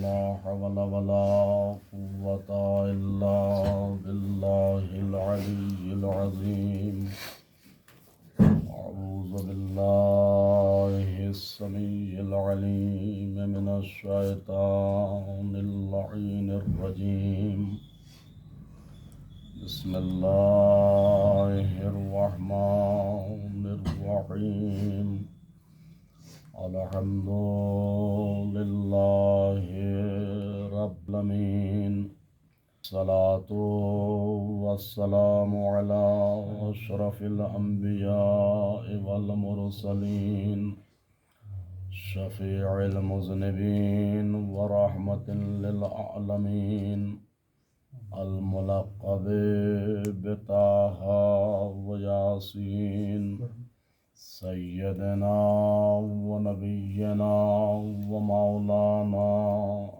لا حول ولا قوة إلا بالله العلي العظيم. أعوذ بالله السميع العليم من الشيطان اللعين الرجيم. بسم الله الرحمن الرحيم. الحمد لله رب العالمين. الصلاة والسلام على أشرف الأنبياء والمرسلين شفيع المذنبين ورحمة للعالمين الملقب بطه وياسين سيدنا ونبينا ومولانا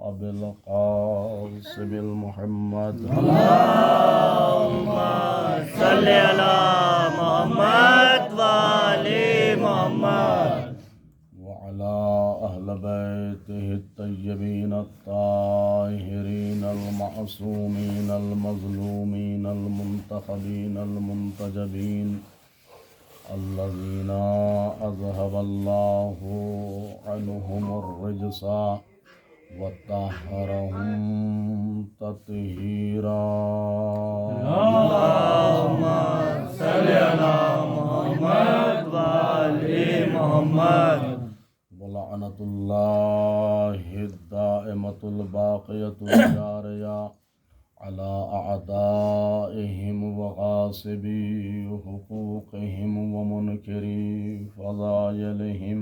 أبي القاسم المحمد اللهم صل على محمد وآل محمد وعلى أهل بيته الطيبين الطاهرين المعصومين المظلومين المنتخبين المنتجبين الذين أذهب الله عنهم الرجس وطهرهم تطهيرا. اللهم صل على محمد وآل محمد. ولعنة الله الدائمة الباقية الجارية على أعدائهم وغاصبي حقوقهم ومنكري فضائلهم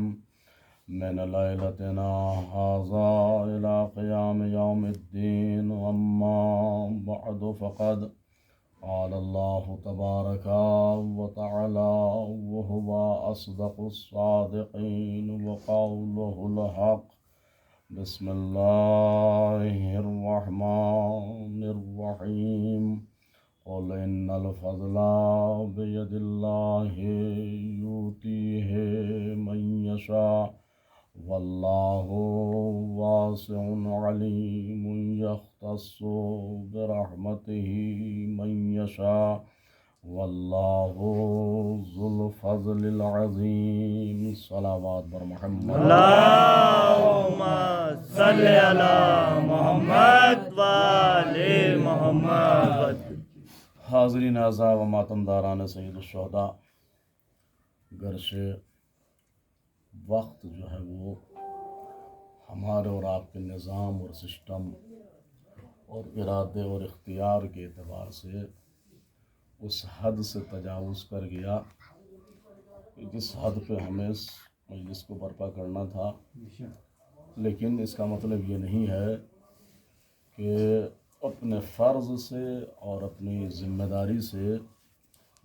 من ليلتنا هذا إلى قيام يوم الدين. أما بعد فقد قال الله تبارك وتعالى وهو أصدق الصادقين وقوله الحق. بسم الله الرحمن الرحيم. قل إن الفضل بيد الله يؤتيه من يشاء والله واسع عليم يختص برحمته من يشاء والله ذو الفضل العظيم. صلوات بر محمد. اللهم صل على محمد وآل محمد. حاضرین اعزاء و ماتمداران سید الشہداء، گرچہ وقت جو ہے وہ ہمارے اور آپ کے نظام اور سسٹم اور ارادے اور اختیار کے اعتبار سے اس حد سے تجاوز کر گیا کہ جس حد پہ ہمیں اس مجلس کو برپا کرنا تھا. لیکن اس کا مطلب یہ نہیں ہے کہ اپنے فرض سے اور اپنی ذمہ داری سے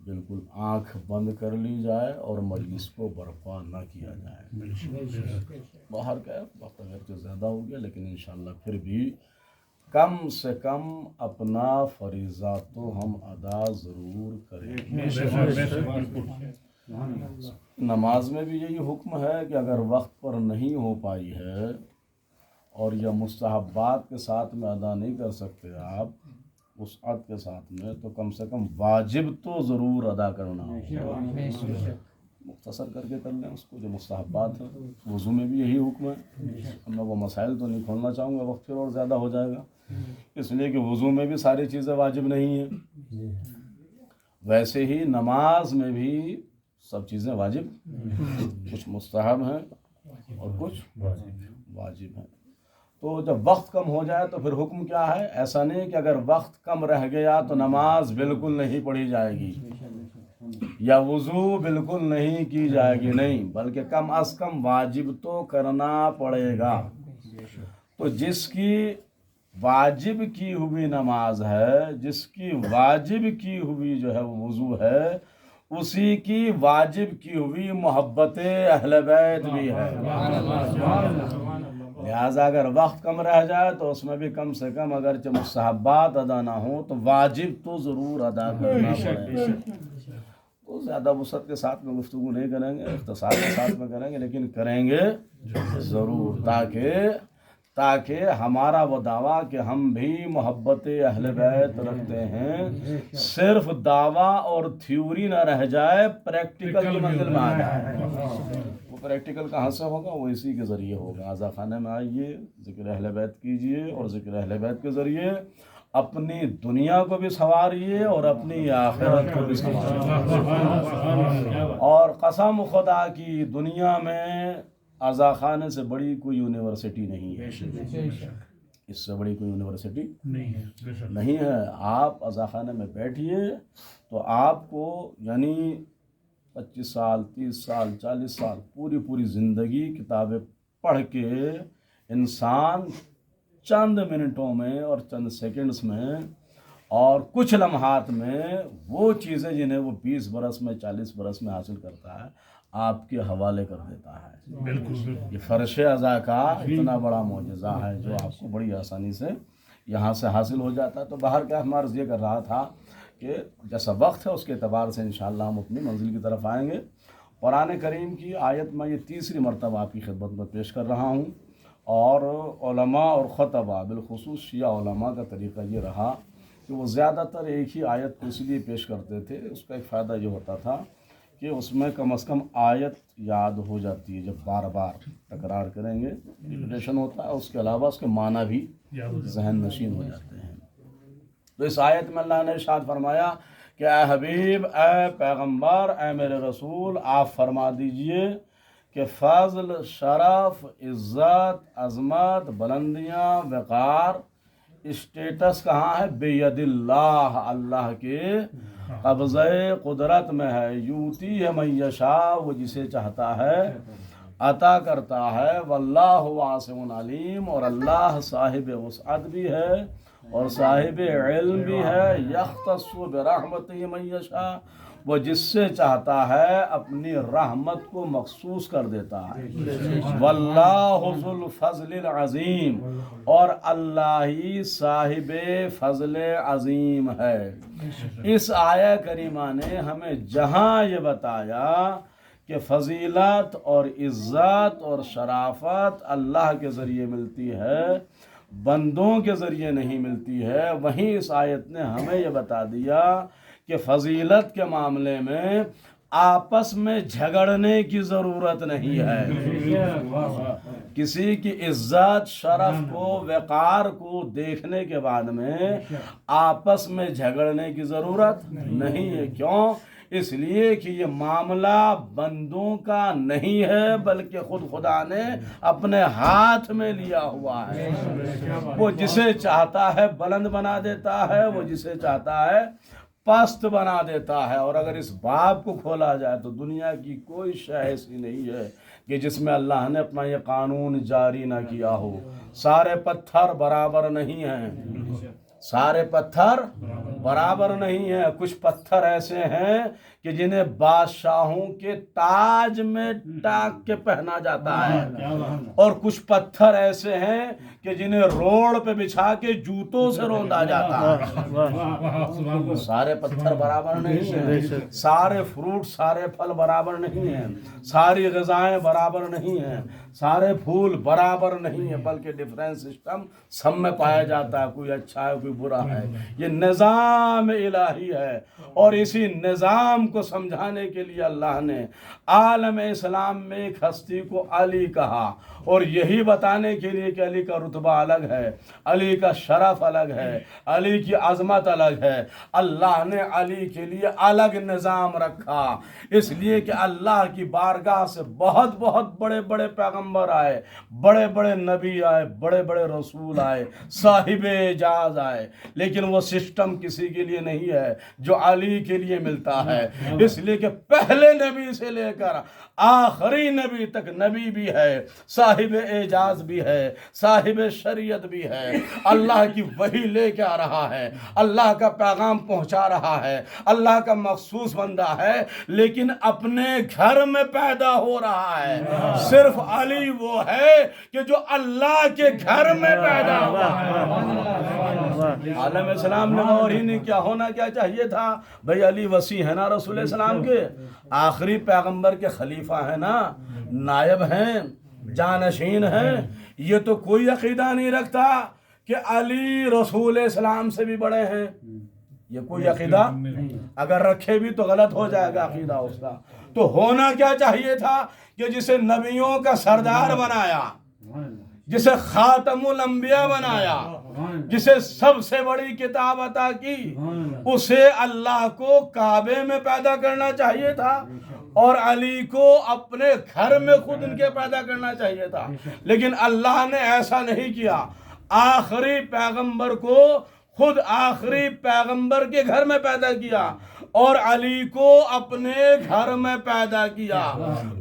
بالکل آنکھ بند کر لی جائے اور مجلس کو برپا نہ کیا جائے. باہر کا وقت اگرچہ زیادہ ہو گیا لیکن انشاءاللہ پھر بھی کم سے کم اپنا فریضہ تو ہم ادا ضرور کریں. نماز میں بھی یہی حکم ہے کہ اگر وقت پر نہیں ہو پائی ہے اور یا مستحبات کے ساتھ میں ادا نہیں کر سکتے آپ وسعت کے ساتھ میں، تو کم سے کم واجب تو ضرور ادا کرنا ہو. مختصر کر کے کر لیں اس کو جو مستحبات ہیں. وضو میں بھی یہی حکم ہے. میں وہ مسائل تو نہیں کھولنا چاہوں گا، وقت پھر اور زیادہ ہو جائے گا، اس لیے کہ وضو میں بھی ساری چیزیں واجب نہیں ہیں. ویسے ہی نماز میں بھی سب چیزیں واجب، کچھ مستحب ہیں اور کچھ واجب ہیں. تو جب وقت کم ہو جائے تو پھر حکم کیا ہے؟ ایسا نہیں کہ اگر وقت کم رہ گیا تو نماز بالکل نہیں پڑھی جائے گی یا وضو بالکل نہیں کی جائے گی، نہیں، بلکہ کم از کم واجب تو کرنا پڑے گا. تو جس کی واجب کی ہوئی نماز ہے، جس کی واجب کی ہوئی جو ہے وہ وضو ہے، اسی کی واجب کی ہوئی محبت اہل بیت بھی ہے. لہٰذا اگر وقت کم رہ جائے تو اس میں بھی کم سے کم اگرچہ مستحبات ادا نہ ہوں تو واجب تو ضرور ادا کرنا پڑے. تو زیادہ وسعت کے ساتھ میں گفتگو نہیں کریں گے، اختصار کے ساتھ میں کریں گے، لیکن کریں گے ضرور، تاکہ تاکہ ہمارا وہ دعویٰ کہ ہم بھی محبت اہل بیت رکھتے ہیں صرف دعویٰ اور تھیوری نہ رہ جائے، پریکٹیکل کی منزل میں آ جائے۔ وہ پریکٹیکل کہاں سے ہوگا؟ وہ اسی کے ذریعے ہوگا۔ عزا خانے میں آئیے، ذکر اہل بیت کیجئے، اور ذکر اہل بیت کے ذریعے اپنی دنیا کو بھی سنواریے اور اپنی آخرت کو بھی سنواریے۔ اور قسم خدا کی دنیا میں عزا خانے سے بڑی کوئی یونیورسٹی نہیں ہے، اس سے بڑی کوئی یونیورسٹی نہیں ہے۔ آپ عزا خانے میں بیٹھیے تو آپ کو یعنی 25 سال 30 سال 40 سال پوری زندگی کتابیں پڑھ کے انسان چند منٹوں میں اور چند سیکنڈز میں اور کچھ لمحات میں وہ چیزیں جنہیں وہ 20 برس میں 40 برس میں حاصل کرتا ہے آپ کے حوالے کر دیتا ہے۔ بالکل یہ فرش عزا کا اتنا بڑا معجزہ ہے جو آپ کو بڑی آسانی سے یہاں سے حاصل ہو جاتا ہے۔ تو باہر کا ہم عرض یہ کر رہا تھا کہ جیسا وقت ہے اس کے اعتبار سے انشاءاللہ ہم اپنی منزل کی طرف آئیں گے۔ قرآن کریم کی آیت میں یہ تیسری مرتبہ آپ کی خدمت میں پیش کر رہا ہوں، اور علماء اور خطبہ بالخصوص شیعہ علماء کا طریقہ یہ رہا کہ وہ زیادہ تر ایک ہی آیت کو اس لیے پیش کرتے تھے، اس کا ایک فائدہ یہ ہوتا تھا کہ اس میں کم از کم آیت یاد ہو جاتی ہے، جب بار بار تکرار کریں گے ریپیٹیشن ہوتا ہے، اس کے علاوہ اس کے معنی بھی ذہن نشین ہو جاتے ہیں۔ تو اس آیت میں اللہ نے ارشاد فرمایا کہ اے حبیب، اے پیغمبر، اے میرے رسول، آپ فرما دیجئے کہ فضل، شرف، عزت، عظمت، بلندیاں، وقار، اسٹیٹس کہاں ہے؟ بید اللہ، اللہ کے قبضہ قدرت میں ہے۔ یوتی ہے من یشاء، وہ جسے چاہتا ہے عطا کرتا ہے۔ واللہ واسع علیم، اور اللہ صاحب وسعت بھی ہے اور صاحب علم بھی ہے۔ یختص برحمتہ من یشاء، وہ جس سے چاہتا ہے اپنی رحمت کو مخصوص کر دیتا ہے۔ واللہ ذو الفضل العظیم، اور اللہ ہی صاحب فضل عظیم ہے۔ اس آیہ کریمہ نے ہمیں جہاں یہ بتایا کہ فضیلت اور عزت اور شرافت اللہ کے ذریعے ملتی ہے، بندوں کے ذریعے نہیں ملتی ہے، وہیں اس آیت نے ہمیں یہ بتا دیا کہ فضیلت کے معاملے میں آپس میں جھگڑنے کی ضرورت نہیں ہے۔ کسی کی عزت، شرف کو، وقار کو دیکھنے کے بعد میں آپس میں جھگڑنے کی ضرورت نہیں ہے۔ کیوں؟ اس لیے کہ یہ معاملہ بندوں کا نہیں ہے، بلکہ خود خدا نے اپنے ہاتھ میں لیا ہوا ہے۔ وہ جسے چاہتا ہے بلند بنا دیتا ہے، وہ جسے چاہتا ہے پست بنا دیتا ہے۔ اور اگر اس باب کو کھولا جائے تو دنیا کی کوئی شے ایسی نہیں ہے کہ جس میں اللہ نے اپنا یہ قانون جاری نہ کیا ہو۔ سارے پتھر برابر نہیں ہیں، سارے پتھر برابر نہیں ہیں۔ کچھ پتھر ایسے ہیں کہ جنہیں بادشاہوں کے تاج میں ٹاک کے پہنا جاتا ہے، اور کچھ پتھر ایسے ہیں کہ جنہیں روڈ پہ بچھا کے جوتوں سے روندا جاتا ہے۔ سارے پتھر برابر نہیں ہیں، سارے فروٹ، سارے پھل برابر نہیں ہیں، ساری غذائیں برابر نہیں ہیں، سارے پھول برابر نہیں ہیں، بلکہ ڈیفرنٹ سسٹم سب میں پایا جاتا ہے۔ کوئی اچھا ہے، کوئی برا ہے۔ یہ نظام الہی ہے، اور اسی نظام کو سمجھانے کے لیے اللہ نے عالم اسلام میں ایک ہستی کو علی کہا، اور یہی بتانے کے لیے کہ علی کا رتبہ الگ ہے، علی کا شرف الگ ہے، علی کی عظمت الگ ہے۔ اللہ نے علی کے لیے الگ نظام رکھا، اس لیے کہ اللہ کی بارگاہ سے بہت بہت بڑے بڑے پیغمبر آئے، بڑے بڑے نبی آئے، بڑے بڑے رسول آئے، صاحب اعجاز آئے، لیکن وہ سسٹم کسی کے لیے نہیں ہے جو علی کے لیے ملتا ہے۔ اس لیے کہ پہلے نبی سے لے کر آخری نبی تک نبی بھی ہے، صاحب اعجاز بھی ہے، صاحب شریعت بھی ہے، اللہ کی وحی لے کے آ رہا ہے، اللہ کا پیغام پہنچا رہا ہے، اللہ کا مخصوص بندہ ہے، لیکن اپنے گھر میں پیدا ہو رہا ہے۔ صرف علی وہ ہے کہ جو اللہ کے گھر میں پیدا ہوا ہے۔ عالم اسلام نے اور ہی نہیں، کیا ہونا کیا چاہیے تھا بھئی؟ علی وصی ہے نا رسول اسلام کے، آخری پیغمبر کے خلیفہ ہیں نا، نائب ہیں، جانشین ہیں، یہ تو کوئی عقیدہ نہیں رکھتا کہ علی رسول اسلام سے بھی بڑے ہیں، یہ کوئی عقیدہ اگر رکھے بھی تو غلط ہو جائے گا عقیدہ اس کا۔ تو ہونا کیا چاہیے تھا کہ جسے نبیوں کا سردار بنایا، جسے خاتم الانبیاء بنایا، جسے سب سے بڑی کتاب عطا کی، اسے اللہ کو کعبے میں پیدا کرنا چاہیے تھا اور علی کو اپنے گھر میں خود ان کے پیدا کرنا چاہیے تھا، لیکن اللہ نے ایسا نہیں کیا۔ آخری پیغمبر کو خود آخری پیغمبر کے گھر میں پیدا کیا اور علی کو اپنے گھر میں پیدا کیا۔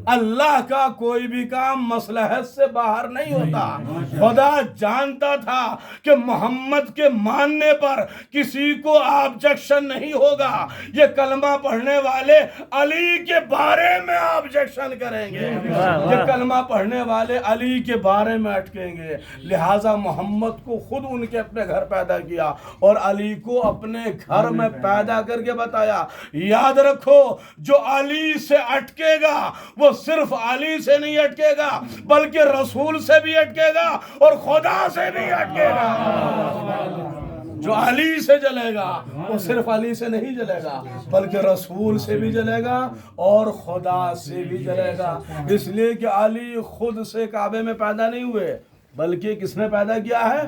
اللہ کا کوئی بھی کام مصلحت سے باہر نہیں ہوتا۔ خدا جانتا تھا کہ محمد کے ماننے پر کسی کو آبجیکشن نہیں ہوگا، یہ کلمہ پڑھنے والے علی کے بارے میں آبجیکشن کریں گے، یہ کلمہ پڑھنے والے علی کے بارے میں اٹکیں گے، لہٰذا محمد کو خود ان کے اپنے گھر پیدا کیا اور علی کو اپنے گھر میں پیدا کر کے بتایا۔ یاد رکھو، جو علی سے اٹکے گا وہ صرف علی سے نہیں اٹکے گا بلکہ رسول سے بھی اٹکے گا اور خدا سے بھی اٹکے گا۔ جو علی سے جلے گا وہ صرف علی سے نہیں جلے گا بلکہ رسول سے بھی جلے گا اور خدا سے بھی جلے گا، اس لیے کہ علی خود سے کعبے میں پیدا نہیں ہوئے بلکہ کس نے پیدا کیا ہے؟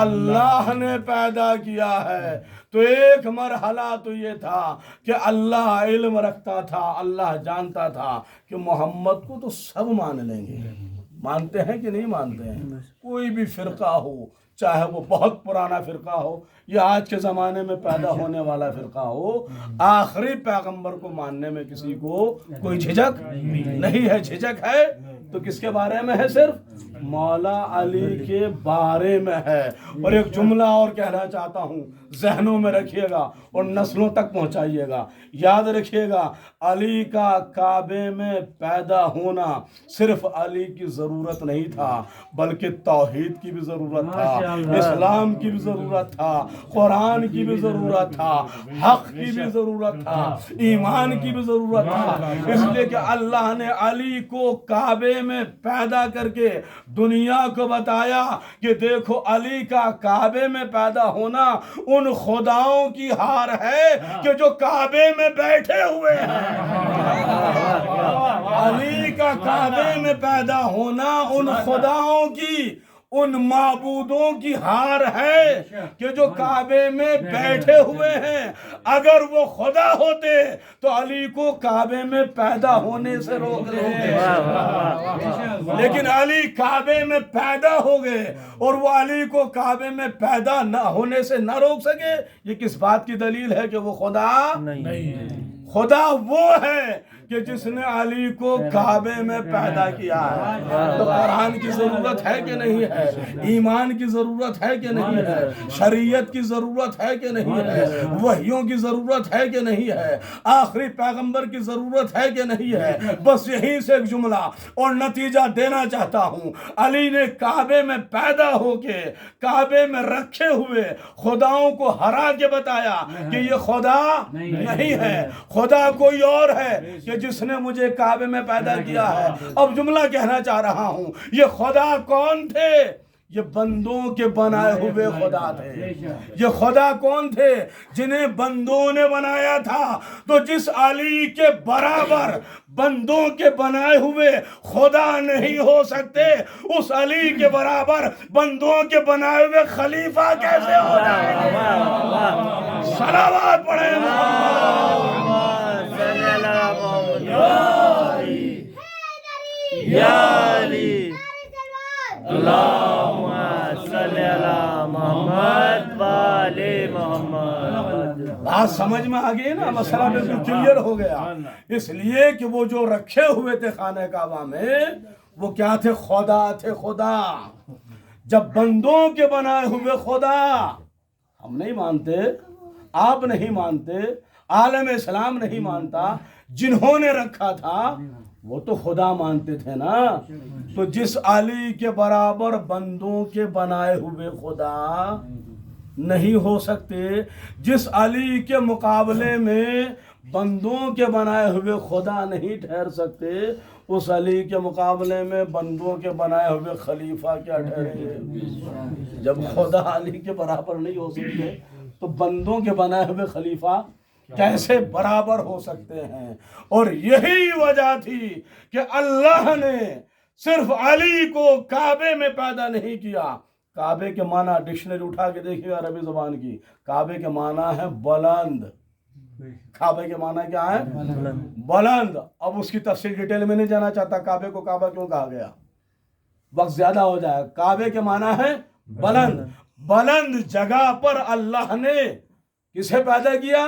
اللہ نے پیدا کیا ہے۔ تو ایک مرحلہ تو یہ تھا کہ اللہ علم رکھتا تھا، اللہ جانتا تھا کہ محمد کو تو سب مان لیں گے۔ مانتے ہیں کہ نہیں مانتے ہیں؟ کوئی بھی فرقہ ہو، چاہے وہ بہت پرانا فرقہ ہو یا آج کے زمانے میں پیدا ہونے والا فرقہ ہو، آخری پیغمبر کو ماننے میں کسی کو کوئی جھجک نہیں ہے۔ جھجک ہے تو کس کے بارے میں ہے؟ صرف مولا علی کے بارے میں ہے۔ اور ایک جملہ اور کہنا چاہتا ہوں، ذہنوں میں رکھیے گا اور نسلوں تک پہنچائیے گا، یاد رکھیے گا، علی کا کعبے میں پیدا ہونا صرف علی کی ضرورت نہیں تھا بلکہ توحید کی بھی ضرورت تھا، اسلام کی بھی ضرورت تھا، قرآن کی بھی ضرورت تھا، حق کی بھی ضرورت تھا، ایمان کی بھی ضرورت تھا۔ اس لیے کہ اللہ نے علی کو کعبے میں پیدا کر کے دنیا کو بتایا کہ دیکھو علی کا کعبے میں پیدا ہونا ان خداؤں کی ہار ہے کہ جو کعبے میں بیٹھے ہوئے ہیں۔ علی کا کعبے میں پیدا ہونا ان خداؤں کی، ان معبودوں کی ہار ہے کہ جو کعبے میں بیٹھے ہوئے ہیں۔ اگر وہ خدا ہوتے تو علی کو کعبے میں پیدا ہونے سے روک دیتے، لیکن علی کعبے میں پیدا ہو گئے اور وہ علی کو کعبے میں پیدا نہ ہونے سے نہ روک سکے۔ یہ کس بات کی دلیل ہے کہ وہ خدا نہیں؟ خدا وہ ہے کہ جس نے علی کو کعبے میں پیدا کیا ہے۔ تو قرآن کی ضرورت ہے کہ نہیں ہے؟ ایمان کی ضرورت ہے کہ نہیں ہے؟ شریعت کی ضرورت ہے کہ نہیں ہے؟ وحیوں کی ضرورت ہے کہ نہیں ہے؟ آخری پیغمبر کی ضرورت ہے کہ نہیں ہے؟ بس یہیں سے ایک جملہ اور نتیجہ دینا چاہتا ہوں، علی نے کعبے میں پیدا ہو کے کعبے میں رکھے ہوئے خداؤں کو ہرا کے بتایا کہ یہ خدا نہیں ہے، خدا کوئی اور ہے کہ جس نے مجھے کعبے میں پیدا کیا ہے۔ اب جملہ کہنا چاہ رہا ہوں، یہ خدا کون تھے؟ یہ بندوں کے بنائے ہوئے خدا تھے۔ یہ خدا کون تھے؟ جنہیں بندوں نے بنایا تھا۔ تو جس علی کے برابر بندوں کے بنائے ہوئے خدا نہیں ہو سکتے، اس علی کے برابر بندوں کے بنائے ہوئے خلیفہ کیسے ہو جائیں گے؟ صلوات پڑھیں یا علی، اللہم صلی علی محمد و آل محمد۔ بات سمجھ میں آ گئی نا؟ مسئلہ بالکل کلیئر ہو گیا۔ اس لیے کہ وہ جو رکھے ہوئے تھے خانہ کعبہ میں وہ کیا تھے؟ خدا تھے، خدا۔ جب بندوں کے بنائے ہوئے خدا، ہم نہیں مانتے، آپ نہیں مانتے، عالم اسلام نہیں مانتا، جنہوں نے رکھا تھا وہ تو خدا مانتے تھے نا۔ تو جس علی کے برابر بندوں کے بنائے ہوئے خدا نہیں ہو سکتے، جس علی کے مقابلے میں بندوں کے بنائے ہوئے خدا نہیں ٹھہر سکتے، اس علی کے مقابلے میں بندوں کے بنائے ہوئے خلیفہ کیا ٹھہریں گے؟ جب خدا علی کے برابر نہیں ہو سکتے تو بندوں کے بنائے ہوئے خلیفہ کیسے برابر ہو سکتے ہیں؟ اور یہی وجہ تھی کہ اللہ نے صرف علی کو کعبے میں پیدا نہیں کیا۔ کعبے کے معنی ڈکشنری اٹھا کے دیکھیے عربی زبان کی، کعبے کے معنی ہے بلند۔ کعبے کے معنی کیا ہے؟ بلند۔ اب اس کی تفصیل ڈیٹیل میں نہیں جانا چاہتا، کعبے کو کعبہ کیوں کہا گیا، وقت زیادہ ہو جائے۔ کعبے کے معنی ہے بلند۔ بلند جگہ پر اللہ نے کسے پیدا کیا؟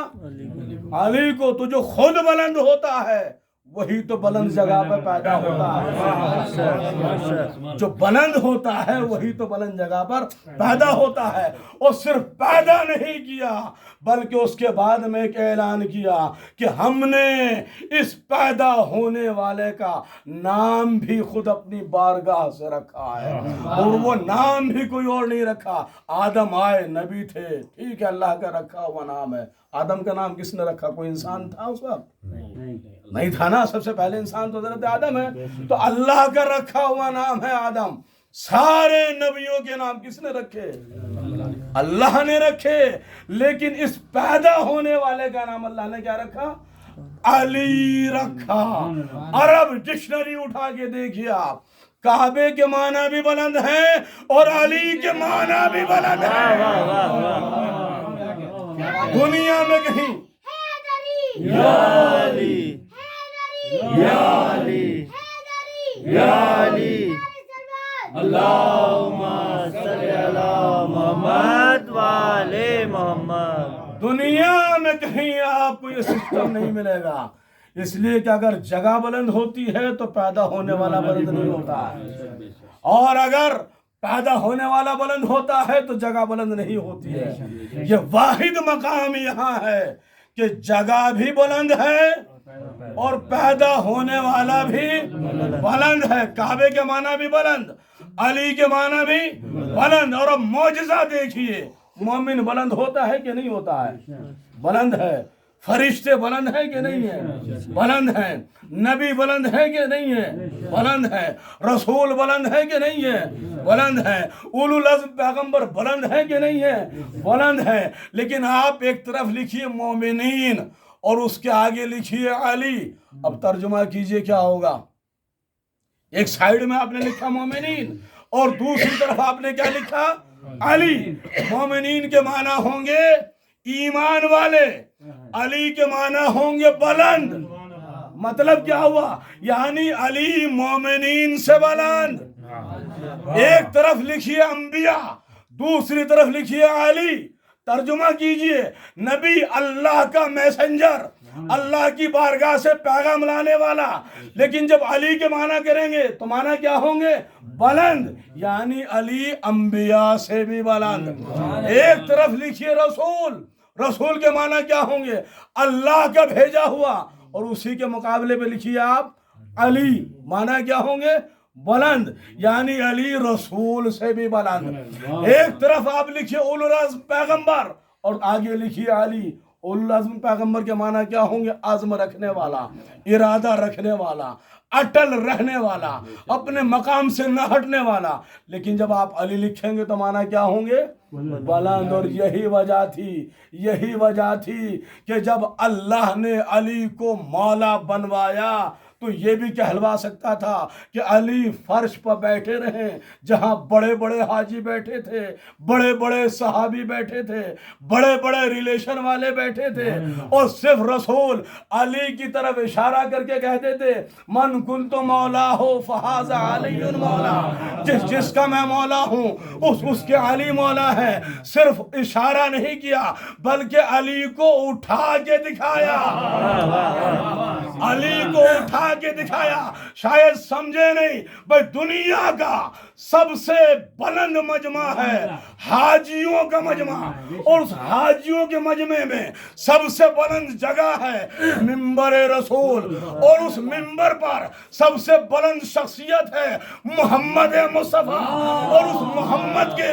علی کو۔ تو جو خود بلند ہوتا ہے وہی تو بلند جگہ پر پیدا ہوتا ہے، جو بلند ہوتا ہے وہی تو بلند جگہ پر پیدا ہوتا ہے۔ اور صرف پیدا نہیں کیا بلکہ اس کے بعد میں ایک اعلان کیا کہ ہم نے اس پیدا ہونے والے کا نام بھی خود اپنی بارگاہ سے رکھا ہے، اور وہ نام بھی کوئی اور نہیں رکھا۔ آدم آئے، نبی تھے، ٹھیک ہے، اللہ کا رکھا ہوا نام ہے۔ آدم کا نام کس نے رکھا؟ کوئی انسان تھا اس وقت؟ نہیں تھا نا، سب سے پہلے انسان تو حضرت آدم ہے، تو اللہ کا رکھا ہوا نام ہے آدم۔ سارے نبیوں کے نام کس نے رکھے؟ اللہ نے رکھے۔ لیکن اس پیدا ہونے والے کا نام اللہ نے کیا رکھا؟ علی رکھا۔ عرب ڈکشنری اٹھا کے دیکھیے آپ، کعبے کے معنی بھی بلند ہیں اور علی کے معنی بھی بلند ہیں۔ دنیا میں کہیں یا علی یا علی یا علی اللہم صلی علی محمد وآل محمد۔ دنیا میں کہیں آپ کو یہ سسٹم نہیں ملے گا، اس لیے کہ اگر جگہ بلند ہوتی ہے تو پیدا ہونے والا بلند نہیں ہوتا ہے، اور اگر پیدا ہونے والا بلند ہوتا ہے تو جگہ بلند نہیں ہوتی ہے۔ یہ واحد مقام یہاں ہے کہ جگہ بھی بلند ہے اور پیدا ہونے والا بھی بلند ہے۔ کعبے کے معنی بھی بلند، علی کے معنی بھی بلند۔ اور اب معجزہ دیکھیے، مومن بلند ہوتا ہے کہ نہیں ہوتا ہے؟ بلند ہے۔ فرشتے بلند ہیں کہ نہیں ہیں؟ بلند ہیں۔ نبی بلند ہیں کہ نہیں ہیں؟ بلند ہیں۔ رسول بلند ہیں کہ نہیں ہیں؟ بلند ہیں۔ اولو العزم پیغمبر بلند ہیں کہ نہیں ہیں؟ بلند ہیں۔ لیکن آپ ایک طرف لکھیے مومنین اور اس کے آگے لکھیے علی، اب ترجمہ کیجئے کیا ہوگا؟ ایک سائیڈ میں آپ نے لکھا مومنین اور دوسری طرف آپ نے کیا لکھا؟ علی۔ مومنین کے معنی ہوں گے ایمان والے، علی کے معنی ہوں گے بلند۔ مطلب کیا ہوا؟ یعنی علی مومنین سے بلند۔ ایک طرف لکھیے انبیاء، دوسری طرف لکھیے علی۔ ترجمہ کیجئے، نبی اللہ کا میسنجر، اللہ کی بارگاہ سے پیغام لانے والا، لیکن جب علی کے معنی کریں گے تو معنی کیا ہوں گے؟ بلند، یعنی علی انبیاء سے بھی بلند۔ ایک طرف لکھیے رسول، رسول کے معنی کیا ہوں گے؟ اللہ کا بھیجا ہوا، اور اسی کے مقابلے پہ لکھیے آپ علی، معنی کیا ہوں گے؟ بلند، یعنی علی رسول سے بھی بلند۔ ایک طرف آپ لکھیے اولو العزم پیغمبر اور آگے لکھیے علی۔ اولو العزم پیغمبر کے معنی کیا ہوں گے؟ عزم رکھنے والا، ارادہ رکھنے والا، اٹل رہنے والا، اپنے مقام سے نہ ہٹنے والا۔ لیکن جب آپ علی لکھیں گے تو معنی کیا ہوں گے؟ بلند۔ اور یہی وجہ تھی کہ جب اللہ نے علی کو مولا بنوایا تو یہ بھی کہلوا سکتا تھا کہ علی فرش پر بیٹھے رہیں جہاں بڑے بڑے حاجی بیٹھے تھے، بڑے بڑے صحابی بیٹھے تھے، بڑے بڑے ریلیشن والے بیٹھے تھے، اور صرف رسول علی کی طرف اشارہ کر کے کہتے تھے من کنت مولا ہو فہذا علی مولا، جس کا میں مولا ہوں اس کے علی مولا ہے۔ صرف اشارہ نہیں کیا بلکہ علی کو اٹھا کے دکھایا، علی کو اٹھا کے دکھایا۔ شاید سمجھے نہیں بھائی، دنیا کا سب سے بلند مجمع ہے حاجیوں کا مجمع، اور اس حاجیوں کے مجمع میں سب سے بلند جگہ ہے منبر رسول، اور اس منبر پر سب سے بلند شخصیت ہے محمد مصطفیٰ، اور اس محمد کے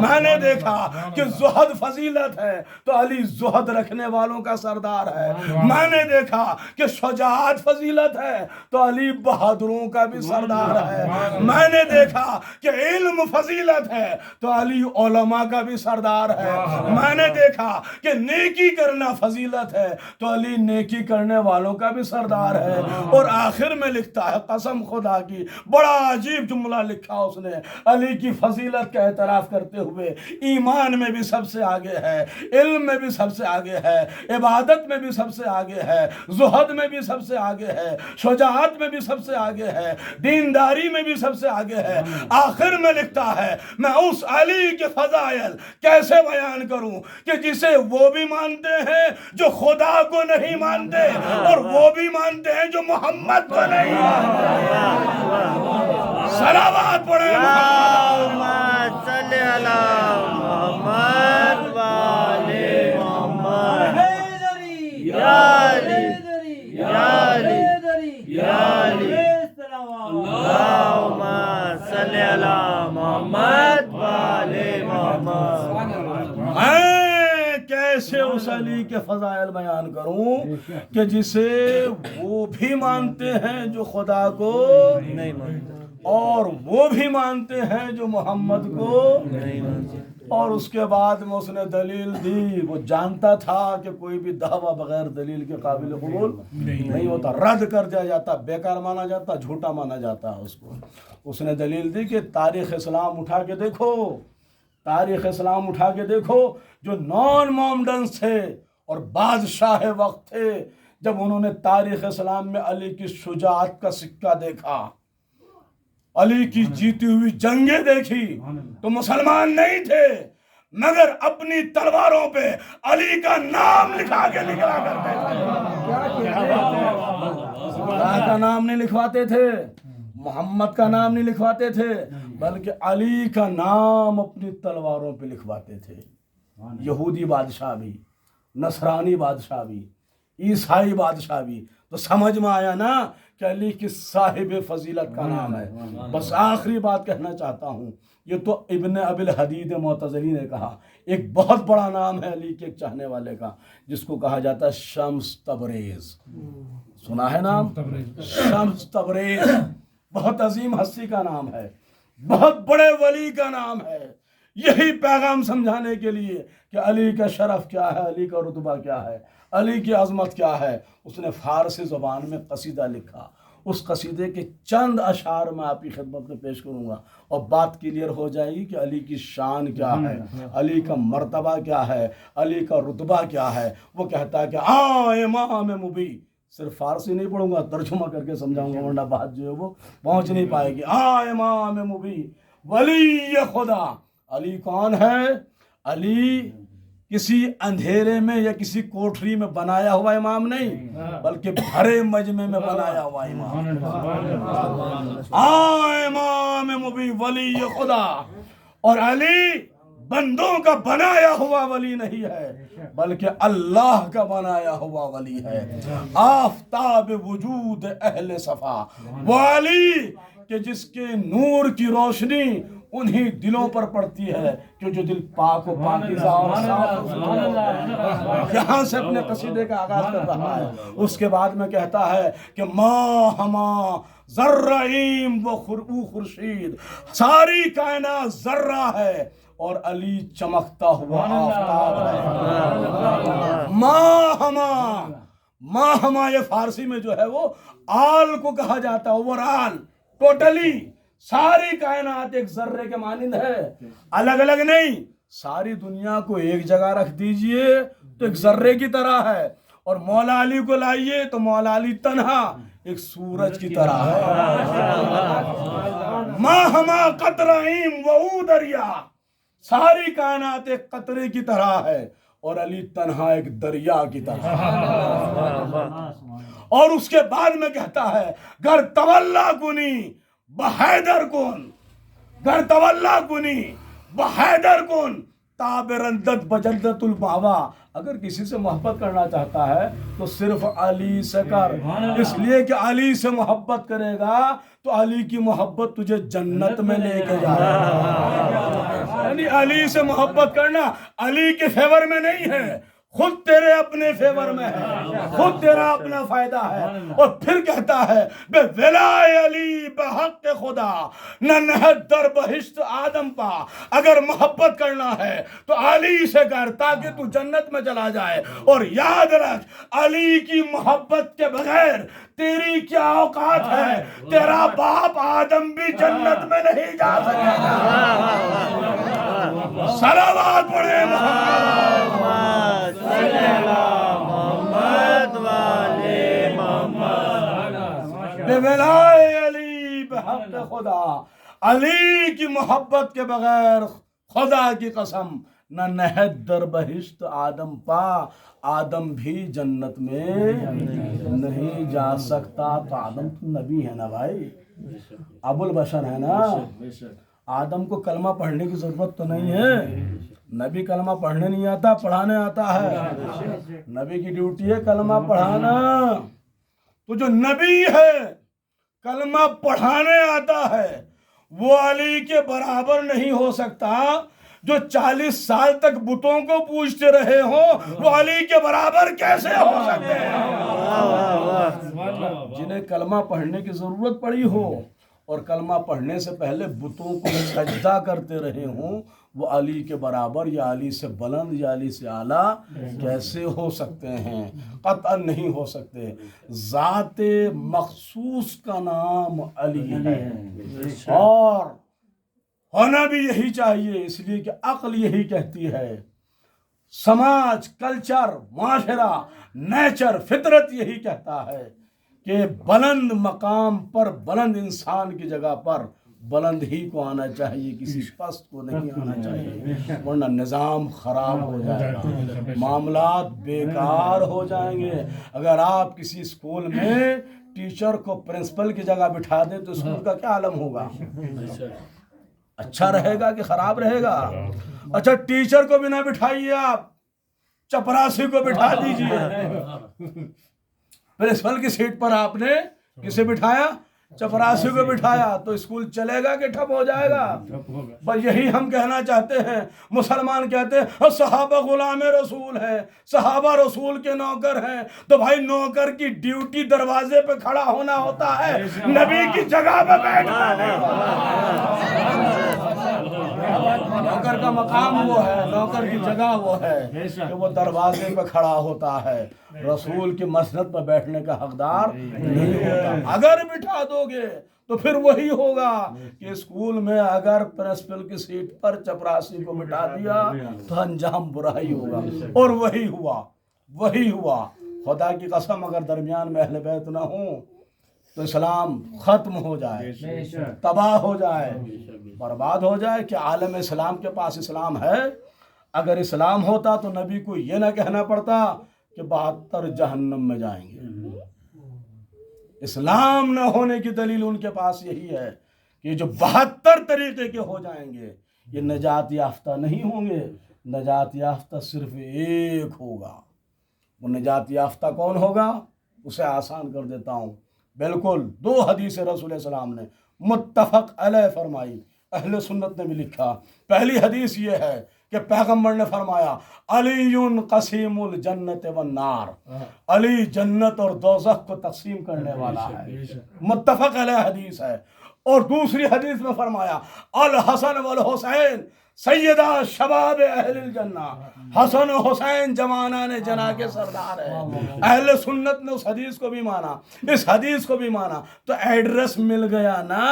میں نے دیکھا کہ زہد فضیلت ہے تو علی زہد رکھنے والوں کا سردار ہے. میں نے دیکھا کہ شجاعت فضیلت ہے تو علی بہادروں کا بھی سردار ہے. میں نے دیکھا کہ علم فضیلت ہے تو علی علماء کا بھی سردار ہے. میں نے دیکھا کہ نیکی کرنا فضیلت ہے تو علی نیکی کرنے والوں کا بھی سردار ہے. اور آخر میں لکھتا ہے، قسم خدا کی بڑا عجیب جملہ لکھا اس نے، علی کی فضیلت کا اعتراف کرتے ہوئے، ایمان میں بھی سب سے آگے ہے، علم میں بھی سب سے آگے ہے، عبادت میں بھی سب سے آگے ہے، زہد میں بھی سب سے آگے ہے، شجاعت میں بھی سب سے آگے ہے، دینداری میں بھی سب سے آگے ہے. آخر میں لکھتا ہے میں اس علی کے فضائل کیسے بیان کروں کہ جسے وہ بھی مانتے ہیں جو خدا کو نہیں مانتے اور وہ بھی مانتے ہیں جو محمد کو نہیں مانتے. صلوات پڑھیں اللہم صلی علی محمد و آل محمد. یا علی یا علی یا علی. اللہم صلی علی محمد و آل محمد. میں کیسے اس علی کے فضائل بیان کروں کہ جسے وہ بھی مانتے ہیں جو خدا کو نہیں مانتے اور وہ بھی مانتے ہیں جو محمد کو نہیں مانتے. اور اس کے بعد میں اس نے دلیل دی. وہ جانتا تھا کہ کوئی بھی دعویٰ بغیر دلیل کے قابل قبول نہیں ہوتا، رد کر دیا جاتا، بیکار مانا جاتا، جھوٹا مانا جاتا ہے اس کو. اس نے دلیل دی کہ تاریخ اسلام اٹھا کے دیکھو، تاریخ اسلام اٹھا کے دیکھو، جو نان مومڈنس تھے اور بادشاہ وقت تھے، جب انہوں نے تاریخ اسلام میں علی کی شجاعت کا سکہ دیکھا، علی کی جیتی ہوئی جنگیں دیکھی، تو مسلمان نہیں تھے مگر اپنی تلواروں پہ علی کا نام لکھا کے نکلا کرتے تھے. خدا کا نام نہیں لکھواتے تھے، محمد کا نام نہیں لکھواتے تھے، بلکہ علی کا نام اپنی تلواروں پہ لکھواتے تھے. یہودی بادشاہ بھی، نصرانی بادشاہ بھی، عیسائی بادشاہ بھی. تو سمجھ میں آیا نا کہ علی کی صاحب فضیلت کا نام ہے. بس آخری بات کہنا چاہتا ہوں، یہ تو ابن ابی الحدید معتزلی نے کہا، ایک بہت بڑا نام ہے علی کے ایک چاہنے والے کا، جس کو کہا جاتا ہے شمس تبریز. سنا ہے نام؟ شمس تبریز بہت عظیم ہستی کا نام ہے، بہت بڑے ولی کا نام ہے. یہی پیغام سمجھانے کے لیے کہ علی کا شرف کیا ہے، علی کا رتبہ کیا ہے، علی کی عظمت کیا ہے، اس نے فارسی زبان میں قصیدہ لکھا. اس قصیدے کے چند اشعار میں آپ کی خدمت میں پیش کروں گا اور بات کلیئر ہو جائے گی کہ علی کی شان کیا ہے، علی کا مرتبہ کیا ہے، علی کا رتبہ کیا ہے. وہ کہتا ہے کہ امام مبی، صرف فارسی نہیں پڑھوں گا، ترجمہ کر کے سمجھاؤں گا ورنہ بات جو ہے وہ پہنچ نہیں پائے گی. امام مبی ولی خدا. علی کون ہے؟ علی کسی اندھیرے میں یا کسی کوٹری میں بنایا ہوا امام نہیں، بلکہ بھرے مجمع میں بنایا ہوا امام. امام مبی ولی خدا. اور علی بندوں کا بنایا ہوا ولی نہیں ہے بلکہ اللہ کا بنایا ہوا ولی ہے. آفتاب وجود اہل صفا، وہ علی کہ جس کے نور کی روشنی انہی دلوں پر پڑتی ہے کہ جو دل پاک و پاکیزہ اور صاف ہے. یہاں سے اپنے قصیدے کا آغاز کر رہا ہے. اس کے بعد میں کہتا ہے کہ ماں ہما ذرعیم و خورشید، ساری کائنات ذرہ ہے اور علی چمکتا ہوا آفتاب ہے. ماں ہما یہ فارسی میں جو ہے وہ آل کو کہا جاتا ہے، اوور آل، ٹوٹلی ساری کائنات ایک ذرے کے مانند ہے، الگ الگ نہیں. ساری دنیا کو ایک جگہ رکھ دیجئے تو ایک ذرے کی طرح ہے، اور مولا علی کو لائیے تو مولا علی تنہا ایک سورج کی طرح ہے. ماں ہما قطرہم و دریا، ساری کائنات ایک قطرے کی طرح ہے اور علی تنہا ایک دریا کی طرح. اور اس کے بعد میں کہتا ہے گر تولا کنی بحیدر کن، گر تولا کنی بحیدر کن تابرندت بجلدت الماوا. اگر کسی سے محبت کرنا چاہتا ہے تو صرف علی سے کر، اس لیے کہ علی سے محبت کرے گا تو علی کی محبت تجھے جنت میں لے کے جائے گا. یعنی علی سے محبت کرنا علی کے فیور میں نہیں ہے، خود تیرے اپنے فیور میں ہے، خود تیرا اپنا فائدہ ہے۔ اور پھر کہتا ہے بے ولائے علی بحق خدا نہ نہد در بہشت آدم پا۔ اگر محبت کرنا ہے تو علی سے کر تاکہ تو جنت میں چلا جائے۔ اور یاد رکھ علی کی محبت کے بغیر تیری کیا اوقات ہے، تیرا باپ آدم بھی جنت میں نہیں جا سکے گا۔ صلوات پڑھے محمد صلی اللہ محمد والے محمد۔ بے ولائے علی بحق خدا، علی کی محبت کے بغیر خدا کی قسم نہ نہد در بہشت آدم پا، آدم بھی جنت میں نہیں جا سکتا۔ تو آدم تو نبی ہے نا بھائی، ابو البشر ہے نا، آدم کو کلمہ پڑھنے کی ضرورت تو نہیں ہے۔ نبی کلمہ پڑھنے نہیں آتا، پڑھانے آتا ہے۔ نبی کی ڈیوٹی ہے کلمہ پڑھانا۔ تو جو نبی ہے کلمہ پڑھانے آتا ہے وہ علی کے برابر نہیں ہو سکتا۔ جو 40 سال تک بتوں کو پوجتے رہے ہوں وہ علی کے برابر کیسے ہو سکتے ہیں؟ جنہیں کلمہ پڑھنے کی ضرورت پڑی ہو اور کلمہ پڑھنے سے پہلے بتوں کو سجدہ کرتے رہے ہوں وہ علی کے برابر یا علی سے بلند یا علی سے اعلیٰ کیسے ہو سکتے ہیں؟ قطعا نہیں ہو سکتے۔ ذات مخصوص کا نام علی ہے اور ہونا بھی یہی چاہیے، اس لیے کہ عقل یہی کہتی ہے، سماج، کلچر، معاشرہ، نیچر، فطرت یہی کہتا ہے کہ بلند مقام پر بلند انسان کی جگہ پر بلند ہی کو آنا چاہیے، کسی پست کو نہیں آنا چاہیے، ورنہ نظام خراب ہو جائے گا، معاملات بیکار ہو جائیں گے۔ اگر آپ کسی اسکول میں ٹیچر کو پرنسپل کی جگہ بٹھا دیں تو اسکول کا کیا عالم ہوگا؟ اچھا رہے گا کہ خراب رہے گا؟ اچھا ٹیچر کو بھی نہ بٹھائیے، آپ چپراسی کو بٹھا دیجئے۔ پرنسپل کی سیٹ پر آپ نے کسے بٹھایا؟ چپراسی کو بٹھایا، تو اسکول چلے گا کہ ٹھپ ہو جائے گا؟ بس یہی ہم کہنا چاہتے ہیں۔ مسلمان کہتے ہیں صحابہ غلام رسول ہیں، صحابہ رسول کے نوکر ہیں، تو بھائی نوکر کی ڈیوٹی دروازے پہ کھڑا ہونا ہوتا ہے، نبی کی جگہ پہ بیٹھنا نہیں۔ نوکر کا مقام وہ ہے، نوکر کی جگہ وہ ہے کہ وہ دروازے پہ کھڑا ہوتا ہے، رسول کی مسند پہ بیٹھنے کا حقدار نہیں ہوتا۔ اگر بٹھا دو گے تو پھر وہی ہوگا کہ اسکول میں اگر پرنسپل کی سیٹ پر چپراسی کو بٹھا دیا تو انجام برا ہی ہوگا، اور وہی ہوا۔ خدا کی قسم اگر درمیان میں اہل بیت نہ ہوں تو اسلام ختم ہو جائے، تباہ ہو جائے، برباد ہو جائے۔ کہ عالم اسلام کے پاس اسلام ہے؟ اگر اسلام ہوتا تو نبی کو یہ نہ کہنا پڑتا کہ 72 جہنم میں جائیں گے۔ اسلام نہ ہونے کی دلیل ان کے پاس یہی ہے کہ جو 72 طریقے کے ہو جائیں گے یہ نجات یافتہ نہیں ہوں گے۔ نجات یافتہ صرف ایک ہوگا۔ وہ نجات یافتہ کون ہوگا؟ اسے آسان کر دیتا ہوں۔ بالکل 2 حدیث رسول السلام نے متفق علیہ فرمائی، اہل سنت نے بھی لکھا۔ پہلی حدیث یہ ہے کہ پیغمبر نے فرمایا علی قسیم الجنت والنار، علی جنت اور دوزخ کو تقسیم کرنے والا ہے، متفق علیہ حدیث ہے۔ اور دوسری حدیث میں فرمایا الحسن والحسین سیدہ شباب اہل الجنہ، حسن و حسین جوانان جنہ کے سردار ہیں۔ اہل سنت نے اس حدیث کو بھی مانا، اس حدیث کو بھی مانا، تو ایڈریس مل گیا نا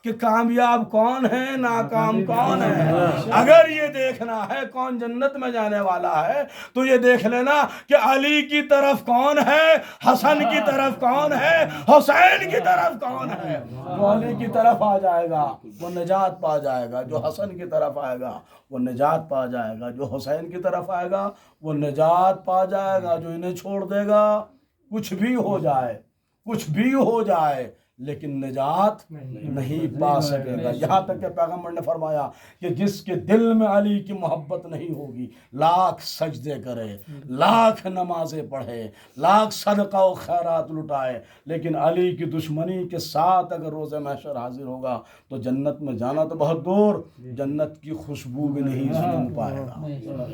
کہ کامیاب کون ہے، ناکام کون ہے۔ اگر یہ دیکھنا ہے کون جنت میں جانے والا ہے تو یہ دیکھ لینا کہ علی کی طرف کون ہے، حسن کی طرف کون ہے، حسین کی طرف کون ہے۔ جو علی کی طرف آ جائے گا وہ نجات پا جائے گا، جو حسن کی طرف آئے گا وہ نجات پا جائے گا، جو حسین کی طرف آئے گا وہ نجات پا جائے گا۔ جو انہیں چھوڑ دے گا کچھ بھی ہو جائے لیکن نجات نہیں پا سکے گا. یہاں تک کہ پیغمبر نے فرمایا کہ جس کے دل میں علی کی محبت نہیں ہوگی، لاکھ سجدے کرے، لاکھ نمازیں پڑھے، لاکھ صدقہ و خیرات لٹائے، لیکن علی کی دشمنی کے ساتھ اگر روز محشر حاضر ہوگا تو جنت میں جانا تو بہت دور، جنت کی خوشبو بھی نہیں سونگھ پائے گا.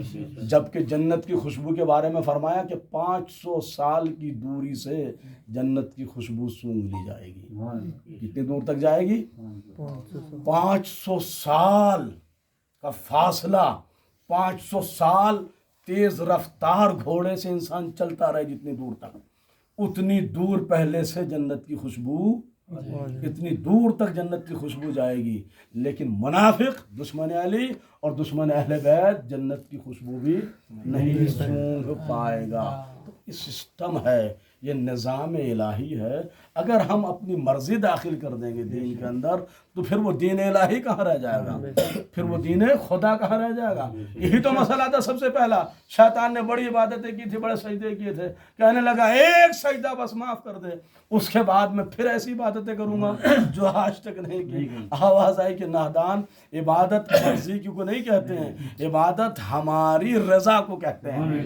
جبکہ جنت کی خوشبو کے بارے میں فرمایا کہ 500 سال کی دوری سے جنت کی خوشبو سونگھ لی جائے گی. کتنی دور تک جائے گی؟ 500 سال کا فاصلہ. 500 سال تیز رفتار گھوڑے سے انسان چلتا رہے جتنی دور تک، اتنی دور پہلے سے جنت کی خوشبو، اتنی دور تک جنت کی خوشبو جائے گی. لیکن منافق، دشمن علی اور دشمن اہل بیت جنت کی خوشبو بھی نہیں سونگھ پائے گا. تو یہ سسٹم ہے، یہ نظام الہی ہے. اگر ہم اپنی مرضی داخل کر دیں گے دین کے اندر تو پھر وہ دین الہی کہاں رہ جائے گا، پھر وہ دین خدا کہاں رہ جائے گا. یہی تو مسئلہ تھا سب سے پہلا. شیطان نے بڑی عبادتیں کی تھی، بڑے سجدے کیے تھے، کہنے لگا ایک سجدہ بس معاف کر دے، اس کے بعد میں پھر ایسی عبادتیں کروں گا جو آج تک نہیں کی. آواز آئی کہ نادان، عبادت مرضی کو نہیں کہتے ہیں، عبادت ہماری رضا کو کہتے ہیں،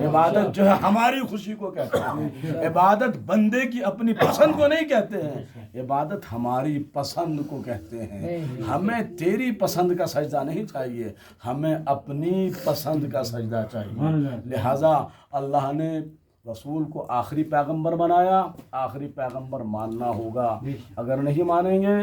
عبادت جو ہے ہماری خوشی کو کہتے ہیں، عبادت بندے کی اپنی پسند کو نہیں کہتے ہیں، عبادت ہماری پسند کو کہتے ہیں. ہمیں تیری پسند کا سجدہ نہیں چاہیے، ہمیں اپنی پسند کا سجدہ چاہیے. لہٰذا اللہ نے رسول کو آخری پیغمبر بنایا. آخری پیغمبر ماننا ہوگا، اگر نہیں مانیں گے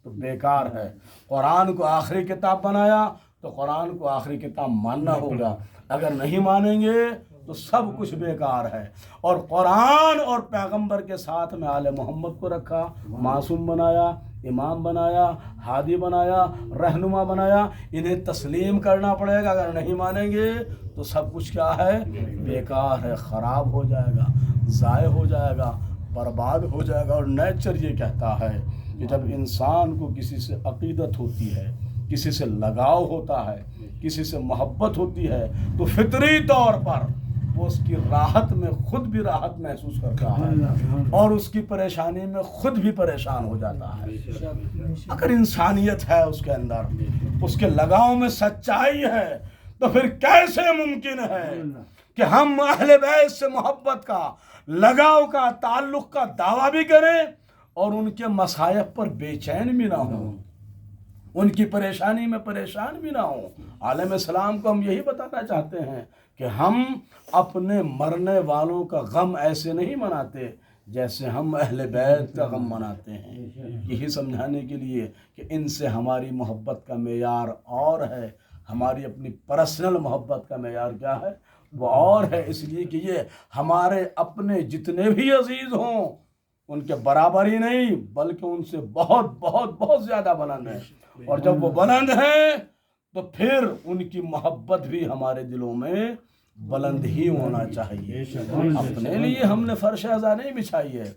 تو بیکار ہے. قرآن کو آخری کتاب بنایا تو قرآن کو آخری کتاب ماننا ہوگا، اگر نہیں مانیں گے تو سب کچھ بیکار ہے. اور قرآن اور پیغمبر کے ساتھ میں آل محمد کو رکھا، معصوم بنایا، امام بنایا، ہادی بنایا، رہنما بنایا. انہیں تسلیم کرنا پڑے گا، اگر نہیں مانیں گے تو سب کچھ کیا ہے؟ بیکار ہے، خراب ہو جائے گا، ضائع ہو جائے گا، برباد ہو جائے گا. اور نیچر یہ کہتا ہے کہ جب انسان کو کسی سے عقیدت ہوتی ہے، کسی سے لگاؤ ہوتا ہے، کسی سے محبت ہوتی ہے، تو فطری طور پر وہ اس کی راحت میں خود بھی راحت محسوس کرتا ہے اور اس کی پریشانی میں خود بھی پریشان ہو جاتا ہے. اگر انسانیت ہے اس کے اندر، اس کے لگاؤ میں سچائی ہے، تو پھر کیسے ممکن ہے کہ ہم اہل بیت سے محبت کا، لگاؤ کا، تعلق کا دعویٰ بھی کریں اور ان کے مصائب پر بے چین بھی نہ ہوں، ان کی پریشانی میں پریشان بھی نہ ہوں. عالم اسلام کو ہم یہی بتانا چاہتے ہیں کہ ہم اپنے مرنے والوں کا غم ایسے نہیں مناتے جیسے ہم اہل بیت کا غم مناتے ہیں. یہی سمجھانے کے لیے کہ ان سے ہماری محبت کا معیار اور ہے، ہماری اپنی پرسنل محبت کا معیار کیا ہے، وہ اور ہے. اس لیے کہ یہ ہمارے اپنے جتنے بھی عزیز ہوں ان کے برابر ہی نہیں بلکہ ان سے بہت بہت بہت زیادہ بلند ہیں. اور جب وہ بلند ہیں تو پھر ان کی محبت بھی ہمارے دلوں میں بلند ہی ہونا چاہیے. اپنے لیے ہم نے فرش ازا نہیں بچھائی ہے،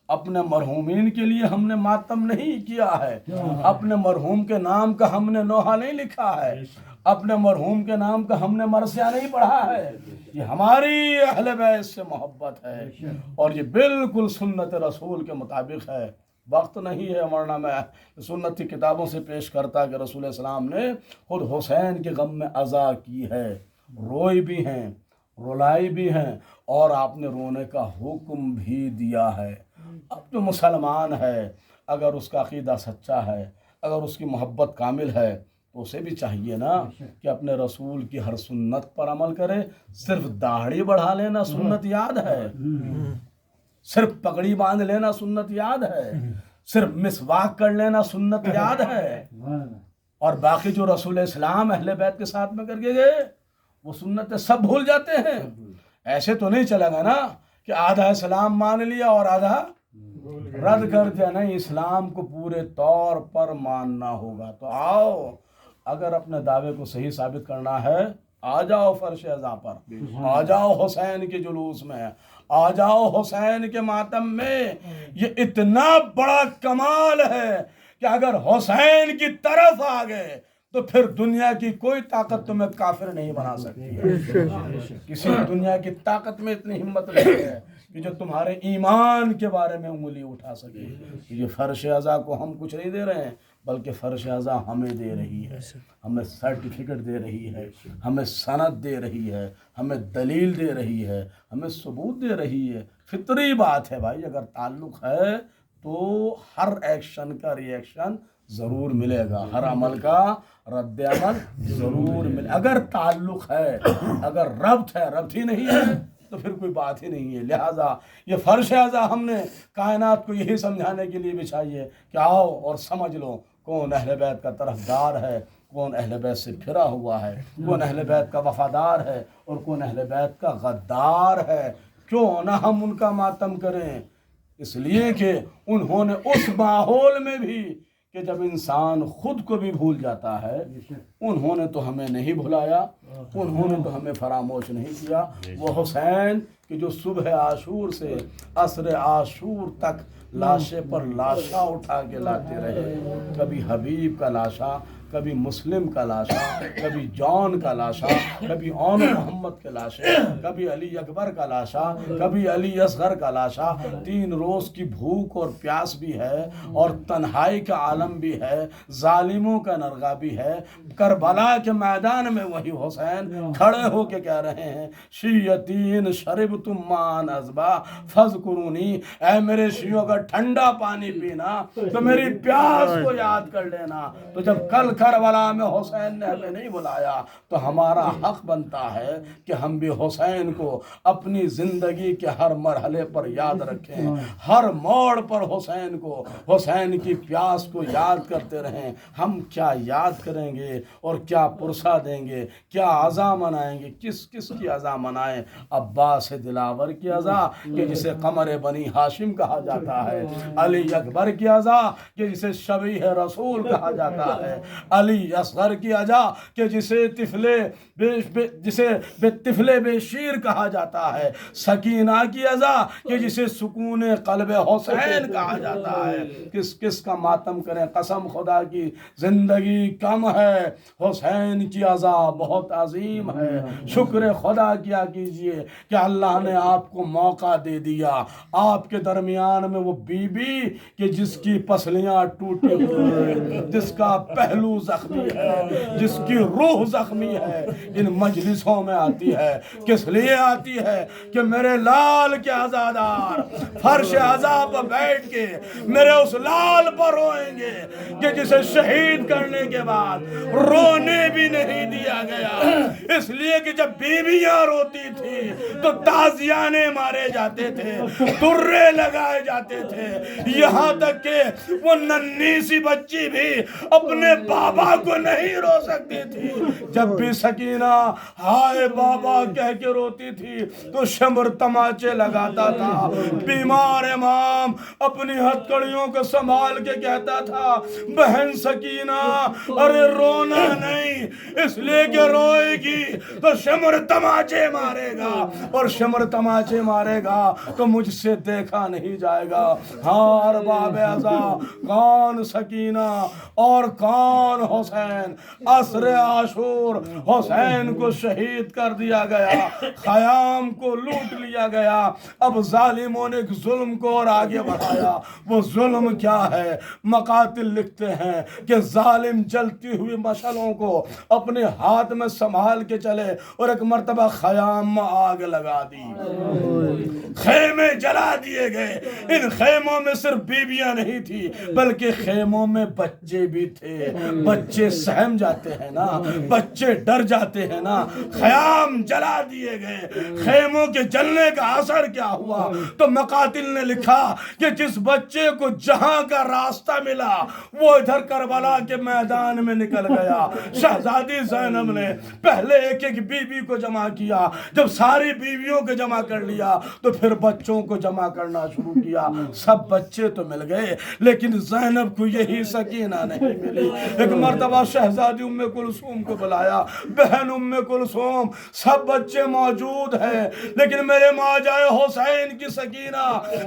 اپنے مرحومین کے لیے ہم نے ماتم نہیں کیا ہے، اپنے مرحوم کے نام کا ہم نے نوحہ نہیں لکھا ہے، اپنے مرحوم کے نام کا ہم نے مرثیہ نہیں پڑھا ہے. یہ ہماری اہل بیت سے محبت ہے اور یہ بالکل سنت رسول کے مطابق ہے. وقت نہیں ہے ورنہ میں سنت کی کتابوں سے پیش کرتا کہ رسول السلام نے خود حسین کے غم میں عزا کی ہے، روئی بھی ہیں، رلائی بھی ہیں، اور آپ نے رونے کا حکم بھی دیا ہے. اب جو مسلمان ہے اگر اس کا عقیدہ سچا ہے، اگر اس کی محبت کامل ہے تو اسے بھی چاہیے نا کہ اپنے رسول کی ہر سنت پر عمل کرے. صرف داڑھی بڑھا لینا سنت یاد ہے، صرف پگڑی باندھ لینا سنت یاد ہے، صرف مسواک کر لینا سنت یاد ہے، اور باقی جو رسول اسلام اہل بیت کے ساتھ میں کر کے گئے وہ سنتیں سب بھول جاتے ہیں. ایسے تو نہیں چلے گا نا کہ آدھا اسلام مان لیا اور آدھا رد کر دیا. نہیں، اسلام کو پورے طور پر ماننا ہوگا. تو آؤ، اگر اپنے دعوے کو صحیح ثابت کرنا ہے آ جاؤ فرش ازا پر، آ جاؤ حسین کے جلوس میں، آ جاؤ حسین کے ماتم میں. یہ اتنا بڑا کمال ہے کہ اگر حسین کی طرف آ گئے تو پھر دنیا کی کوئی طاقت تمہیں کافر نہیں بنا سکتی ہے. کسی دنیا کی طاقت میں اتنی ہمت نہیں ہے کہ جو تمہارے ایمان کے بارے میں انگلی اٹھا سکے. یہ فرش ازا کو ہم کچھ نہیں دے رہے ہیں بلکہ فرش ازا ہمیں دے رہی ہے، ہمیں سرٹیفکیٹ دے رہی ہے، ہمیں سند دے رہی ہے، ہمیں دلیل دے رہی ہے، ہمیں ثبوت دے رہی ہے. فطری بات ہے بھائی، اگر تعلق ہے تو ہر ایکشن کا ری ایکشن ضرور ملے گا، ہر عمل کا رد عمل ضرور ملے. اگر تعلق ہے، اگر ربط ہے، ربط ہی نہیں ہے تو پھر کوئی بات ہی نہیں ہے. لہٰذا یہ فرش ازا ہم نے کائنات کو یہی سمجھانے کے لیے بچھائی ہے کہ آؤ اور سمجھ لو کون اہل بیت کا طرفدار ہے، کون اہل بیت سے پھرا ہوا ہے، کون اہل بیت کا وفادار ہے اور کون اہل بیت کا غدار ہے. کیوں نہ ہم ان کا ماتم کریں، اس لیے کہ انہوں نے اس ماحول میں بھی کہ جب انسان خود کو بھی بھول جاتا ہے، انہوں نے تو ہمیں نہیں بھلایا، انہوں نے تو ہمیں فراموش نہیں کیا. وہ حسین کہ جو صبح عاشور سے عصر عاشور تک لاشے پر لاشا اٹھا کے لاتے رہے، کبھی حبیب کا لاشا، کبھی مسلم کا لاشا، کبھی جان کا لاشا، کبھی اون محمد کے لاشے، کبھی علی اکبر کا لاشا، کبھی علی اصغر کا لاشا. 3 روز کی بھوک اور پیاس بھی ہے اور تنہائی کا عالم بھی ہے، ظالموں کا نرغہ بھی ہے. کربلا کے میدان میں وہی حسین کھڑے ہو کے کہہ رہے ہیں شیعتین شربتم مان ازبا فذکرونی، اے میرے شیعوں کا ٹھنڈا پانی پینا تو میری پیاس کو یاد کر لینا. تو جب کل کربلا میں حسین نے ہمیں نہیں بلایا تو ہمارا حق بنتا ہے کہ ہم بھی حسین کو اپنی زندگی کے ہر مرحلے پر یاد رکھیں، ہر موڑ پر حسین کو، حسین کی پیاس کو یاد کرتے رہیں. ہم کیا یاد کریں گے اور کیا پرسہ دیں گے، کیا عزا منائیں گے؟ کس کس کی عزا منائیں؟ عباس دلاور کی عزا کہ جسے قمر بنی ہاشم کہا جاتا ہے، علی اکبر کی عزا کہ جسے شبیہ رسول کہا جاتا ہے، علی اصغر کی عزا کہ جسے طفل بے شیر کہا جاتا ہے، سکینہ کی عزا کہ جسے سکون قلب حسین کہا جاتا ہے. کس کس کا ماتم کریں؟ قسم خدا کی زندگی کم ہے، حسین کی عزا بہت عظیم ہے. شکر خدا کیا کیجئے کہ اللہ نے آپ کو موقع دے دیا، آپ کے درمیان میں وہ بی بی کہ جس کی پسلیاں ٹوٹی ہوئی، جس کا پہلو زخمی ہے، جس کی روح زخمی ہے، ان مجلسوں میں آتی ہے. کس لیے آتی ہے؟ کہ میرے لال کے عزادار فرش عزا پر بیٹھ کے میرے اس لال پر روئیں گے کہ جسے شہید کرنے کے بعد رونے بھی نہیں دیا گیا. اس لیے کہ جب بیویاں روتی تھی تو تازیانے مارے جاتے تھے، درے لگائے جاتے تھے، یہاں تک کہ وہ ننھی سی بچی بھی اپنے بابا کو نہیں رو سکتی تھی. جب بھی سکینہ ہائے بابا کہہ کے روتی تھی تو شمر تماچے لگاتا تھا. بیمار امام اپنی ہتھکڑیوں کو سنبھال کے کہتا تھا بہن سکینہ ارے رونا نہیں، اس لیے کہ روئے گی تو شمر تماچے مارے گا، اور شمر تماچے مارے گا تو مجھ سے دیکھا نہیں جائے گا. ہاں ارباب عزا، کون سکینہ اور کون حسین؟ عصر عاشور حسین کو شہید کر دیا گیا، خیام کو لوٹ لیا گیا. اب ظالموں نے ایک ظلم کو اور آگے بڑھایا. وہ ظلم کیا ہے؟ مقاتل لکھتے ہیں کہ ظالم جلتی ہوئی مشعلوں کو اپنے ہاتھ میں سنبھال کے چلے اور ایک مرتبہ خیام میں آگ لگا دی، خیمے جلا دیے گئے. ان خیموں میں صرف بیویاں نہیں تھی بلکہ خیموں میں بچے بھی تھے. بچے سہم جاتے ہیں نا، بچے ڈر جاتے ہیں نا. خیام جلا دیے گئے. خیموں کے جلنے کا اثر کیا ہوا؟ تو مقاتل نے لکھا کہ جس بچے کو جہاں کا راستہ ملا وہ ادھر کربلا کے میدان میں نکل گیا. شہزادی زینب نے پہلے ایک ایک بیوی کو جمع کیا، جب ساری بیویوں کو جمع کر لیا تو پھر بچوں کو جمع کرنا شروع کیا. سب بچے تو مل گئے لیکن زینب کو یہی سکینہ نہیں ملی. ایک ایک مرتبہ شہزادی ام کلثوم کو بلایا، بہن ام کلثوم سب بچے موجود ہیں لیکن میرے ماجائے حسین کی سکینہ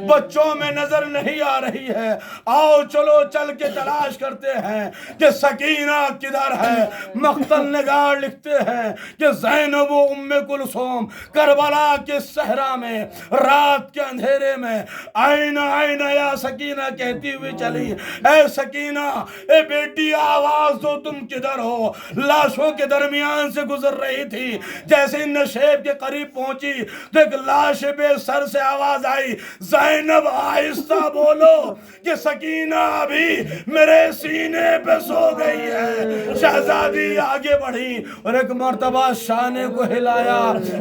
بچوں میں نظر نہیں آ رہی ہے، آؤ چلو چل کے تلاش کرتے ہیں کہ سکینہ کدھر ہے۔ مقتل نگار لکھتے ہیں کہ زینب و ام کلثوم کربلا کے صحرا میں رات کے اندھیرے میں آئین آئین یا سکینہ کہتی ہوئی چلی، اے سکینہ، اے بیٹی آواز دو، تم کدھر ہو؟ لاشوں کے درمیان سے گزر رہی تھی، جیسے نشیب کے قریب پہنچی تو ایک لاش بے سر سے آواز آئی، زینب آہستہ بولو کہ سکینہ ابھی میرے سینے پہ سو گئی ہے۔ شہزادی آگے بڑھی اور ایک مرتبہ شانے کو ہلایا،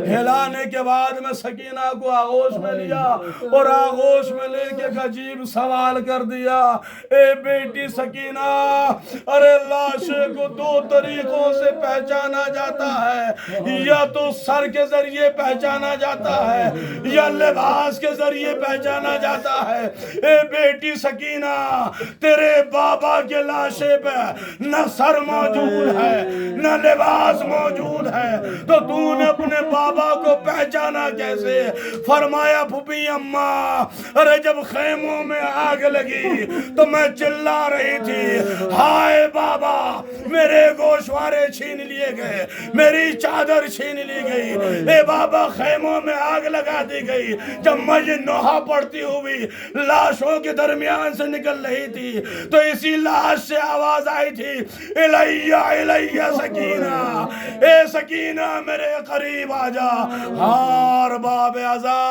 ہلانے کے بعد میں سکینہ کو آغوش میں لیا اور آغوش میں لے کے ایک عجیب سوال کر دیا، اے بیٹی سکینہ، ارے لاشے کو دو طریقوں سے پہچانا جاتا ہے، یا تو سر کے ذریعے پہچانا جاتا ہے یا لباس کے ذریعے پہچانا جاتا ہے۔ اے بیٹی سکینہ، تیرے بابا کے لاشے پہ نہ سر موجود ہے نہ لباس موجود ہے، تو تو نے اپنے بابا کو پہچانا کیسے؟ فرمایا پھوپھی اماں، ارے جب خیموں میں آگ لگی تو میں چلا رہی تھی، ہائے بابا میرے گوشوارے چھین لیے گئے، میری چادر چھین لی گئی، اے بابا خیموں میں آگ لگا دی گئی۔ جب میں یہ نوحہ پڑتی ہوئی لاشوں کے درمیان سے نکل رہی تھی تو اسی لاش سے آواز آئی تھی، الیہ الیہ سکینہ، اے سکینہ میرے قریب آ جا۔ ہار باب ازا،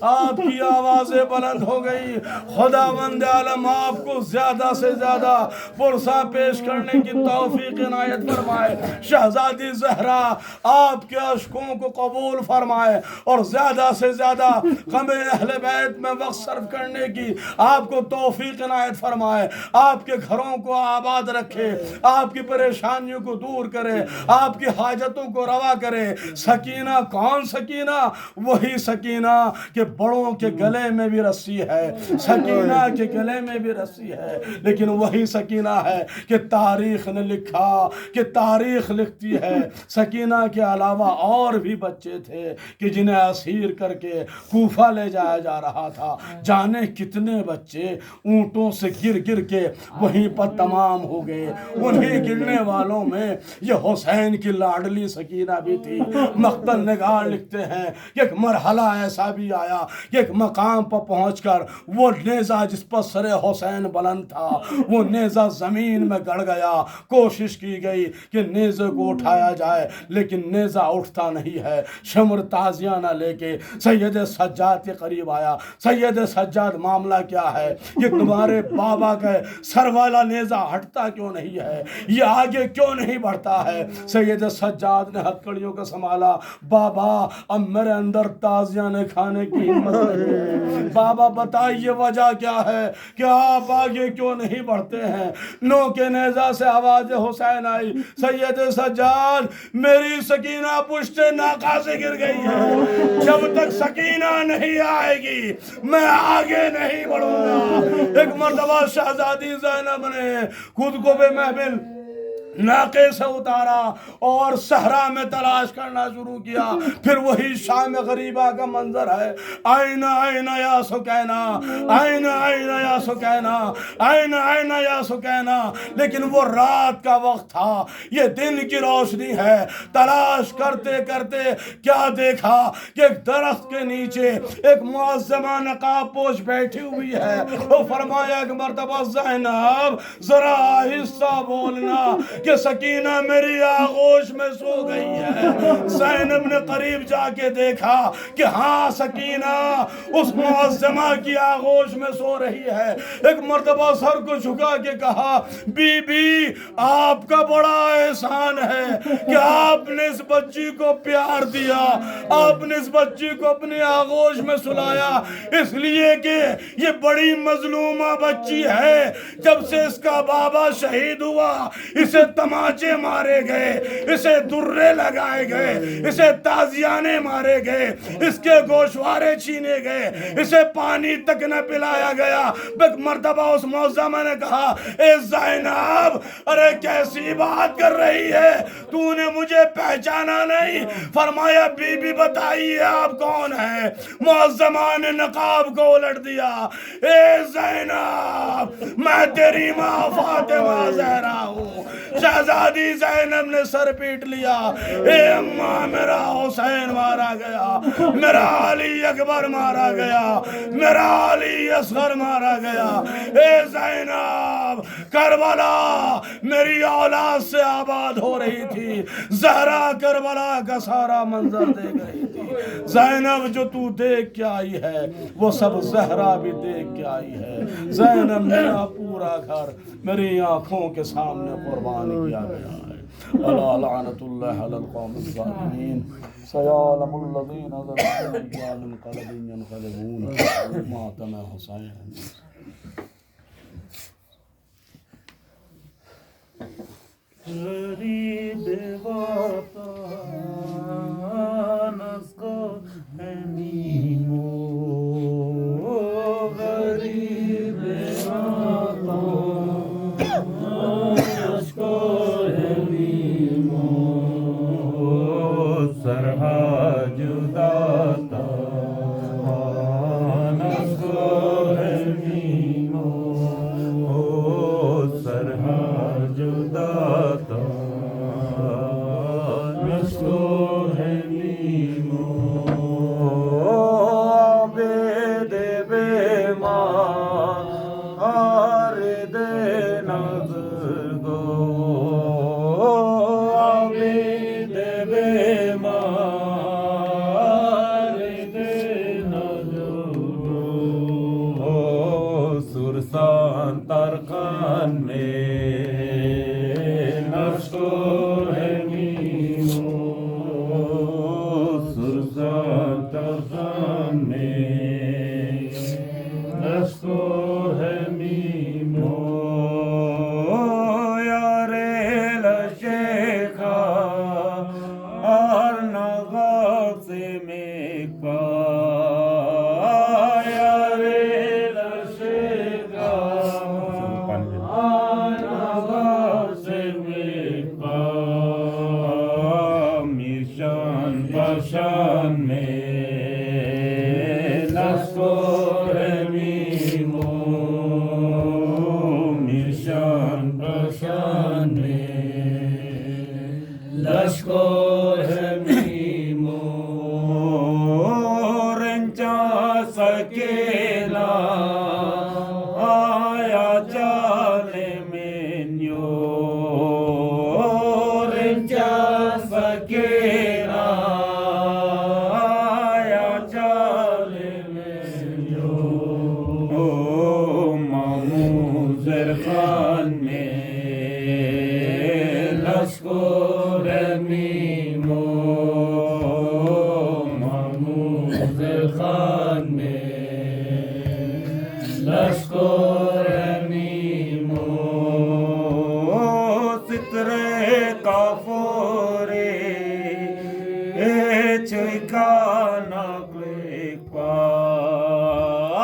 آپ کی آوازیں بلند ہو گئی، خداوند عالم آپ کو زیادہ سے زیادہ پرسہ پیش کرنے کی توفیق عنایت فرمائے، شہزادی زہرا آپ کے عشقوں کو قبول فرمائے اور زیادہ سے زیادہ غم اہل بیت میں وقت صرف کرنے کی آپ کو توفیق عنایت فرمائے، آپ کے گھروں کو آباد رکھے، آپ کی پریشانیوں کو دور کرے، آپ کی حاجتوں کو روا کرے۔ سکینہ کون سکینہ؟ وہی سکینہ کہ بڑوں کے گلے میں بھی رسی ہے، سکینہ کے گلے میں بھی رسی ہے، لیکن وہی سکینہ ہے کہ تاریخ نے لکھا، کہ تاریخ لکھتی ہے سکینہ کے علاوہ اور بھی بچے تھے کہ جنہیں اسیر کر کے کوفہ لے جایا جا رہا تھا۔ جانے کتنے بچے اونٹوں سے گر گر کے وہیں پر تمام ہو گئے۔ انہیں گرنے والوں میں یہ حسین کی لاڈلی سکینہ بھی تھی۔ مقتل نگار لکھتے ہیں کہ ایک مرحلہ ایسا بھی آیا کہ ایک مقام پر پہنچ کر وہ نیزہ جس پر سر حسین بلند تھا وہ نیزہ زمین میں گڑ گیا، کوشش کی گئی کہ نیزے کو اٹھایا جائے لیکن نیزہ اٹھتا نہیں ہے۔ شمر تازیانہ لے کے سید سجاد کے قریب آیا، سید سجاد معاملہ کیا ہے؟ یہ تمہارے بابا کا سر والا نیزہ ہٹتا کیوں نہیں ہے؟ یہ آگے کیوں نہیں بڑھتا ہے؟ سید سجاد نے ہتھکڑیوں کا سنبھالا، بابا اب میرے اندر تازیانے کھانے کی ہمت نہیں، بابا بتائیے وجہ کیا ہے کہ آپ آگے کیوں نہیں بڑھتے ہیں؟ نو کے نیزہ سے آواز حسین آئی، سید سجاد میری سکینہ پشت ناقہ سے گر گئی ہے، جب تک سکینہ نہیں آئے گی میں آگے نہیں بڑھوں گا۔ ایک مرتبہ شہزادی زینب نے خود کو بے محمل ناقے سے اتارا اور صحرا میں تلاش کرنا شروع کیا۔ پھر وہی شام غریبہ کا منظر ہے، آئین آئین یا سکینہ، آئین آئین یا سکینہ، آئین آئین یا سکینہ۔ لیکن وہ رات کا وقت تھا، یہ دن کی روشنی ہے۔ تلاش کرتے کرتے کیا دیکھا کہ ایک درخت کے نیچے ایک معظمہ نقاب پوش بیٹھی ہوئی ہے۔ وہ فرمایا ایک مرتبہ زینب ذرا آہستہ بولنا کہ سکینہ میری آغوش میں سو گئی ہے۔ زینب نے قریب جا کے دیکھا کہ ہاں سکینہ اس معظمہ کی آغوش میں سو رہی ہے۔ ایک مرتبہ سر کو جھکا کے کہا، بی بی آپ کا بڑا احسان ہے کہ آپ نے اس بچی کو پیار دیا، آپ نے اس بچی کو اپنی آغوش میں سلایا، اس لیے کہ یہ بڑی مظلومہ بچی ہے۔ جب سے اس کا بابا شہید ہوا اسے تماچے مارے گئے، اسے درے لگائے گئے، اسے تازیانے مارے گئے، اس کے گوشوارے چھینے گئے، اسے پانی تک نہ پلایا گیا۔ ایک مرتبہ اس معظمہ نے کہا اے زینب ارے کیسی بات کر رہی ہے، تو نے مجھے پہچانا نہیں؟ فرمایا بی بی بتائیے آپ کون ہیں؟ معظمہ نے نقاب کو الٹ دیا، اے زینب میں تیری ماں فاطمہ زہرا ہوں۔ شہزادی زینب نے سر پیٹ لیا، اے اماں میرا حسین مارا گیا، میرا علی اکبر مارا گیا، میرا علی اصغر مارا گیا۔ اے زینب کربلا میری اولاد سے آباد ہو رہی تھی، زہرا کربلا کا سارا منظر دیکھ رہی تھی۔ زینب جو تو دیکھ کے آئی ہے وہ سب زہرا بھی دیکھ کے آئی ہے۔ زینب میرا پورا گھر میری آنکھوں کے سامنے قربان کیا گیا ہے۔ الا لعنت اللہ علی القوم الظالمین، سیعلم الذین ظلموا أي منقلب ينقلبون۔ ماتم حسین۔ غریب وطن اس کو ہے نیمو، غریب وطن اس کو ہے نیمو، سرحا جدا تان اس کو ہے نیمو، سرحا جدا ترکان میں نشکر ہے نیمو، سرزان ترکان میں نشکر ہے نیمو، یار لشیخا اور نغاق سے میکا، شان میں نشکر ہے نیمو، میرشان بشان میں لشکر ہے نیمو، رنچا سکیلا آیا جانے میں نیو، رنچا سکیلا خان میں لشکر ہے نیمو، محمود خان میں لشکر ہے نیمو، سترے کا فورے چکانا کوئی پاس،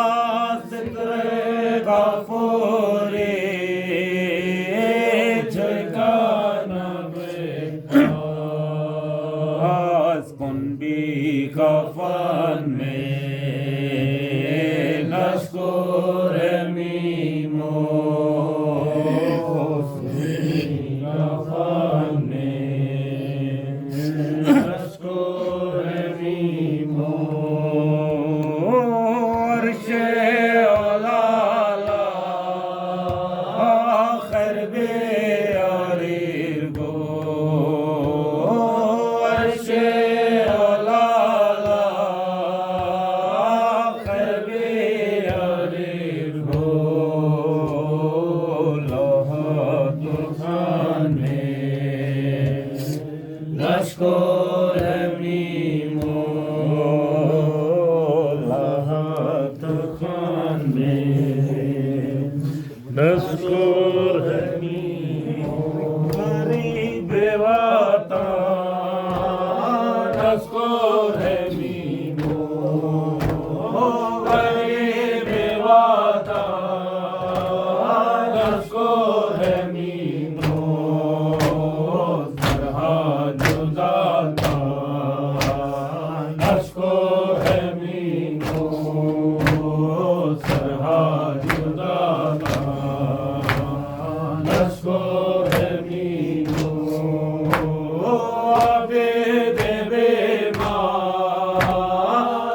سترے کا فورے کفن میں نشکر ہے نیمو، کفن میں نشکر ہے نیمو، عرش علالا آخر بیاریر گو، عرش لشکر میمو لحظت خان میں لشکر میمو غریب وطن لشکر میمو غریب وطن لشکر میمو سرحد داتا لشکر میمو سرحد داتا لشکر میمو عبید بیمار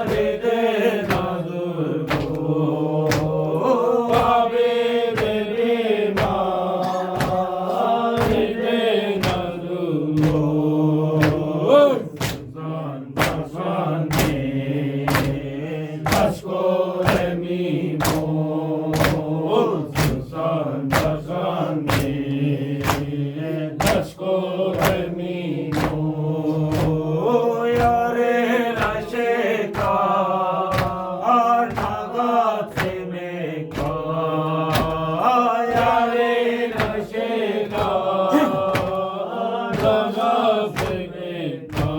دینا درگو عبید بیمار دینا درگو سزان بخان میں لشکر میمو سزان بخان میں لشکر میمو یار رشکار نگات میں کا یار رشکار نگات میں کا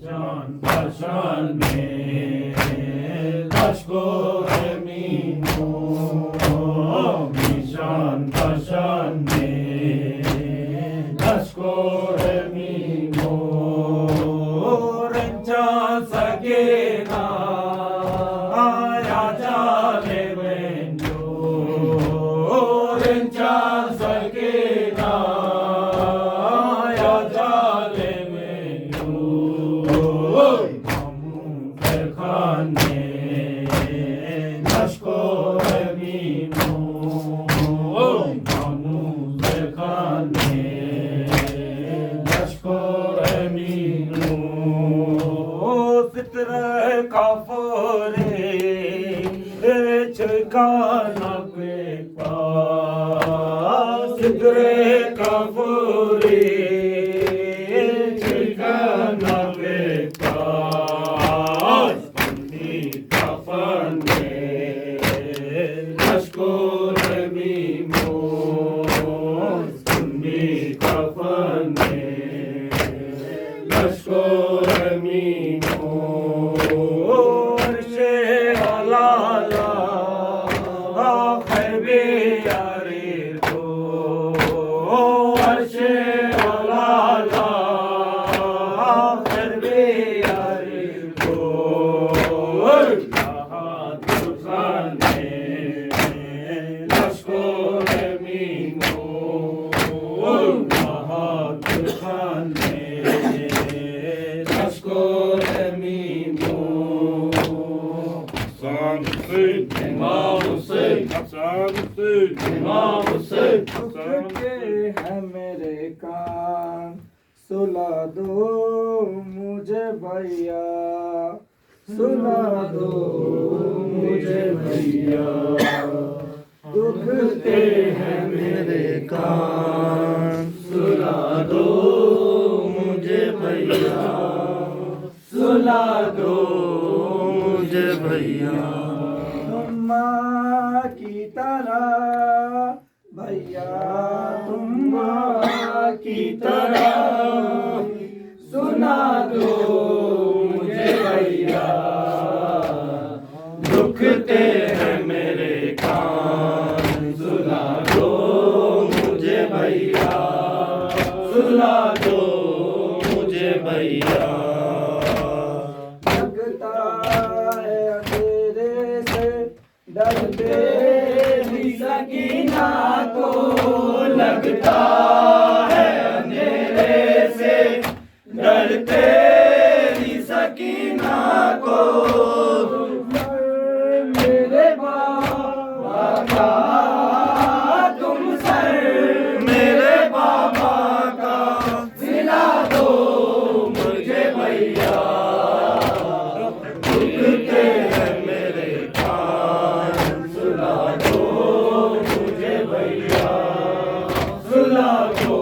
جان پرشان میں لشکر میمو شان پرشان میں لشکر میمو رنجا سگینا آیا جالے وینجو رنجا سگینا آیا جالے وینجو محمود خان میں لشکر میمو محمود خان میں لشکر میمو ستر کافورے چکانا کے پاس ستر کافورے چکانا کے پاس بندی کفن میں لشکر میمو بندی کفن میں لشکر میمو عرش علالا خیب یاری کو عرش علالا خیب یاری کو بہادر خان میں لشکر میمو بہادر خان میں لشکر میمو حسن حسین امام حسین حسن حسین امام حسین حسن ہے میرے کان سلا دو مجھے بھیا سلا دو مجھے بھیا دکھتے ہیں میرے کان سلا دو مجھے بھیا سلا دو مجھے بھیا تم ماں کی طرح بھیا تم ماں کی طرح سنا دو مجھے بھیا دکھتے ہیں میرے کان سنا دو مجھے بھیا سنا دو مجھے بھیا لگتا ہے اندھیرے سے ڈرتے بھی سکینہ کو لگتا ہے اندھیرے سے ڈرتے بھی سکینہ کو میرے بابا کا تم سر میرے بابا کا سلا دو مجھے بھیا دکھتے ہیں میرے کان سلا دو مجھے بھیا سلا دو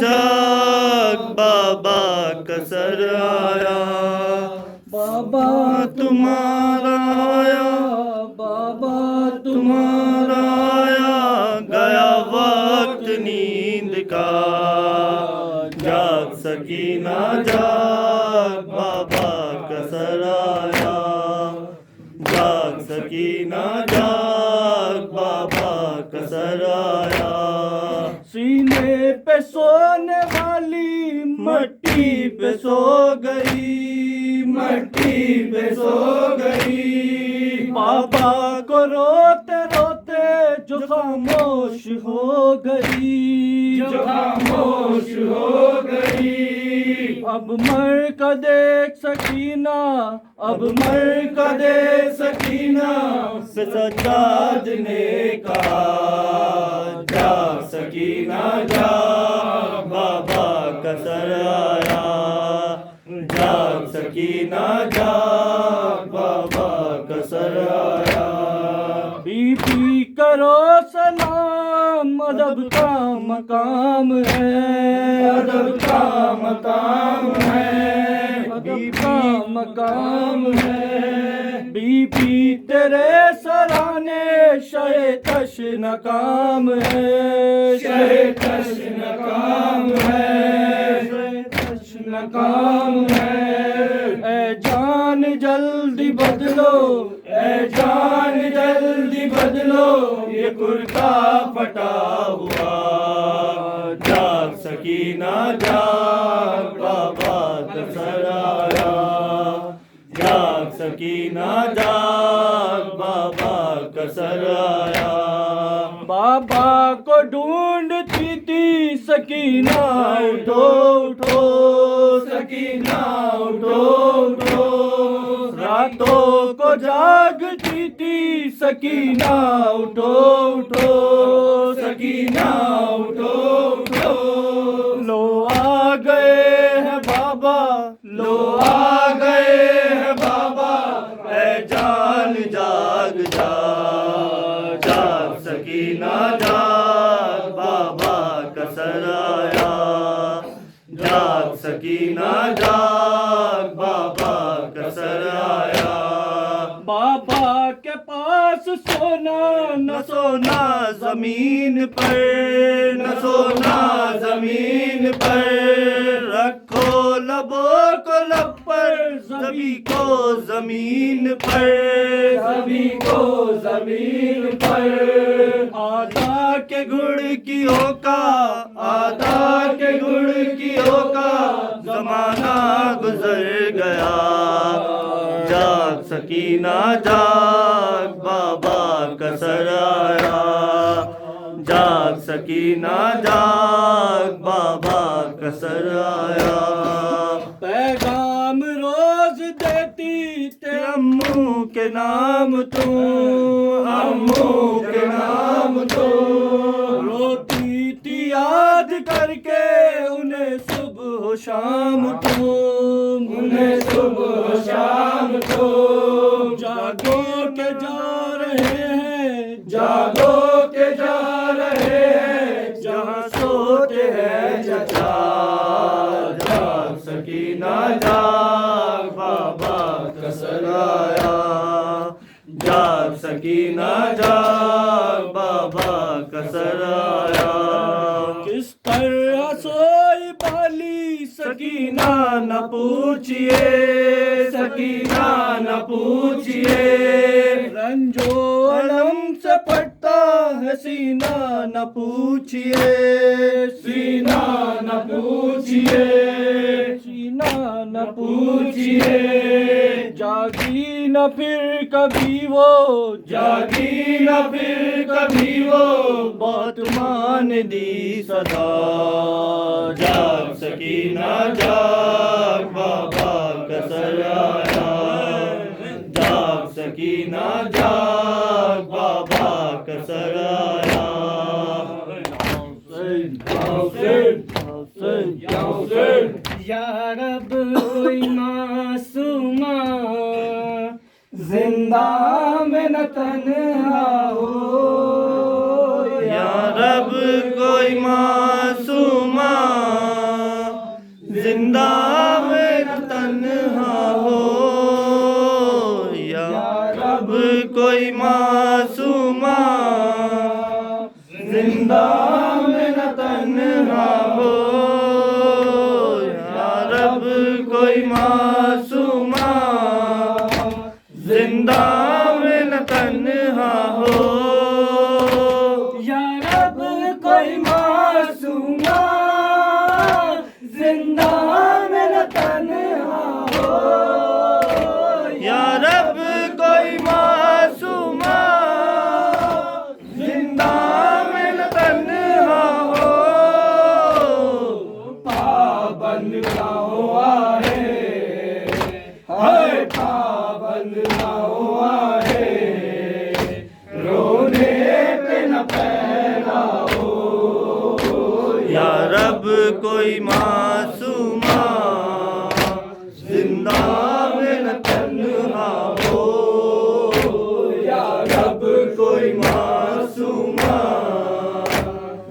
جاگ بابا کا سر آیا بابا تمہارا آیا بابا تمہارا آیا گیا وقت نیند کا جاگ سکینہ جاگ بابا کا سر آیا جاگ سکینہ جاگ بابا کا سر آیا سینے پہ سونے والی مٹی پہ سو گئی مٹی پہ سو گئی بابا کو روتے روتے جو خاموش ہو گئی جو خاموش ہو گئی اب مر کا دیکھ سکینہ اب مر کا دیکھ سکینہ پہ سجاد نے کہا جاگ سکینہ جاگ بابا کا سر آیا جاگ سکینہ جاگ بابا کا سر آیا بی بی کرو سلام ادب کا مقام ہے ادب کا مقام ہے ادب کا مقام ہے بی بی تیرے سرانے شہ تش ناکام ہے شہ کش ناکام ہے تش ناکام ہے اے جان جلدی بدلو اے جان جلدی بدلو یہ کرتا پھٹا ہوا جاگ سکینہ جاگ بابا کا سر آیا جاگ سکینہ جاگ بابا کا سر آیا بابا کو ڈھونڈتی تھی سکینہ اٹھو اٹھو سکینہ اٹھو اٹھو راتوں کو جاگتی تھی سکینہ اٹھو اٹھو سکینہ اٹھو اٹھو لو آ گئے ہیں بابا لو آ گئے ہیں بابا اے جان جاگ جا جاگ سکینہ جاگ بابا کا سر آیا جاگ سکینہ جاگ بابا کا سر آیا بابا کے پاس سونا نہ سونا زمین پر نہ سونا زمین پر رکھو لبوں کو لب پر سبھی کو زمین پر سبھی کو زمین پر آدھا کے گڑ کیوں کا آدھا کے گڑ کیوں کا زمانہ گزر گیا جاگ سکینہ جاگ بابا کا سر آیا جاگ سکینہ جاگ بابا کا سر آیا پیغام روز دیتی تے امو کے نام تو امو کے نام تو روتی تھی یاد کر کے انہیں صبح و شام تم انہیں صبح شام کو جاگو کے جا رہے ہیں جاگو کے جا رہے ہیں جہاں سوتے ہیں چچا جاگ سکینہ جاگ بابا کا سر آیا جاگ سکینہ جاگ بابا کا سر آیا کس طرح سوئی بالی سکینہ نہ پوچھئے سکینہ نہ پوچھئے رنجو علم سے پڑتا ہے سینہ نہ پوچھئے سینہ نہ پوچھئے سینہ نہ پوچھئے جاگی نہ پھر کبھی وہ جاگی نہ پھر کبھی وہ بہت مان دی صدا جاگ سکینہ جاگ بابا کا سر آیا جاگ سکینہ جاگ بابا کا سر آیا یا رب کوئی معصومہ زندہ میں نہ تنہا ہو یا رب کوئی معصومہ زندہ میں نہ تنہا ہو، یا رب کوئی معصومہ زندہ میں نہ تنہا ہو، یا رب کوئی معصومہ زندہ میں نہ تنہا ہو، یا رب کوئی معصومہ زندہ میں نہ تنہا ہو، یا رب کوئی معصومہ زندہ میں نہ تنہا ہو، پابند نہ ہوا ہے، ہائے پابند نہ ہوا ہے، رونے پہ نہ پیدا ہو، یا رب کوئی معصومہ زندہ میں نہ تنہا ہو، یا رب کوئی معصومہ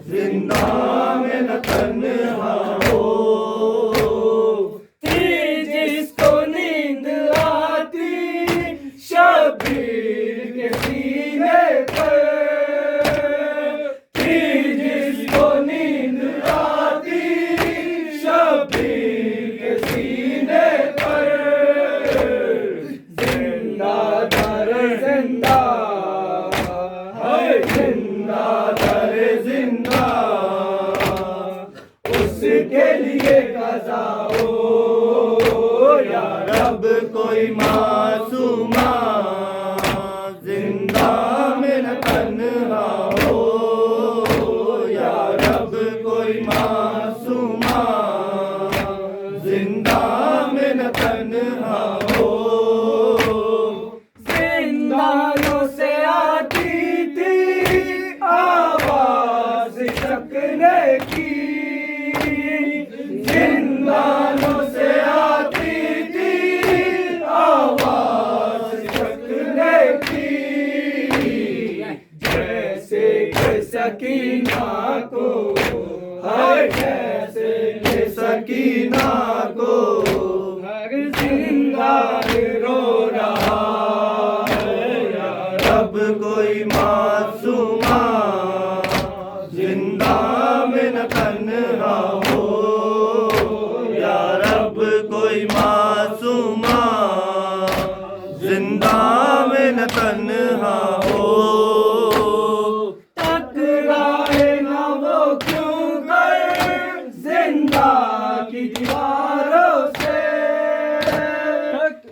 زندہ میں نہ تنہا ہو، تھی جس کو نیند آتی شبیر کے سینے پر، تھی جس کو نیند آتی شبیر کے سینے پر، زندہ در زندہ ہے، زندہ در زندہ اس کے لیے قضا ہو، یا رب کوئی معصومہ زندہ میں نہ تنہا ہو، یا رب کوئی معصومہ زندہ میں نہ تنہا ہو، زندانوں سے آتی تھی آواز چکنے کی، زندانوں سے آتی تھی آواز چکنے کی، جیسے کہ سکینہ کو، ہر جیسے کہ سکینہ کو ہر زندان رو رہا ہے، یا رب کوئی معصومہ زندہ میں نہ تنہا ہو، یا رب کوئی معصومہ زندہ میں نہ تنہا ہو، ٹکرائے نہ وہ کیوں کر زندہ کی دیواروں سے،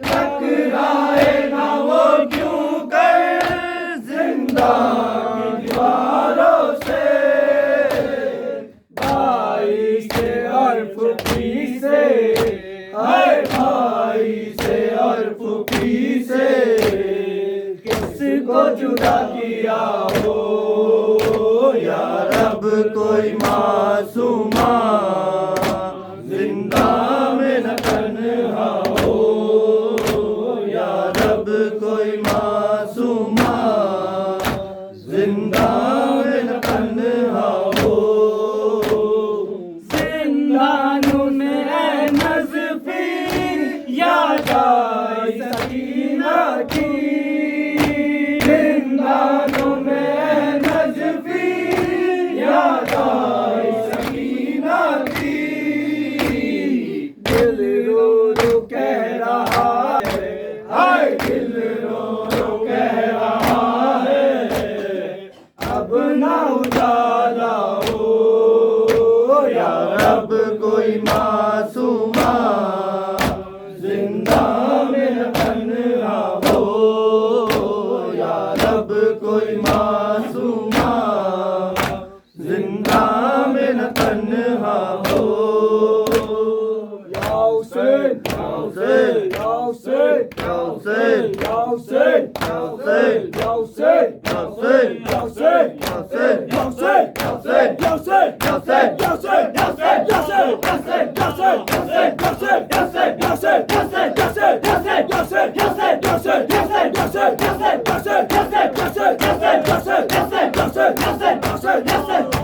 ٹکرائے نہ وہ کیوں کر زندہ کی دیواروں سے، بھائی سے اور پھوپھی سے، ہر بھائی سے اور پھوپھی سے کس کو جدا کیا ہو، یا رب کوئی معصومہ زندہ میں نہ تنہا ہو، یا رب کوئی معصومہ زندہ میں نہ تنہا ہو، زندانوں میں اے نظفی یاد آئی سکینہ کی، زندانوں میں اے نظفی یاد آئی سکینہ کی، دل رو رو کہہ رہا ہے، ہائے دل رو رو کہہ رہا ہے، اب نہ اجالا ہو، یا رب کوئی معصومہ زندہ میں نہ تنہا ہو، یا رب کوئی معصومہ زندہ میں نہ تنہا ہو، یا حسین یا حسین یا حسین یا حسین یا حسین یا حسین یا حسین یا حسین یا حسین یا حسین یا حسین یا حسین یا حسین یا حسین یا حسین یا حسین یا حسین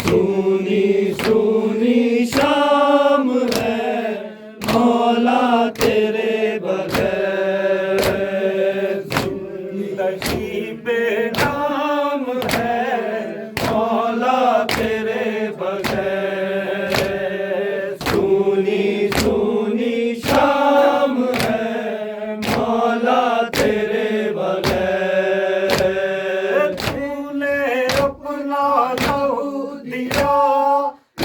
سونی سونی شام ہے مولا تیرے بغیر، نشیب نام ہے مولا تیرے بغیر، سونی سونی شام ہے مولا تیرے بغیر، تو نے اپنا لہو دیا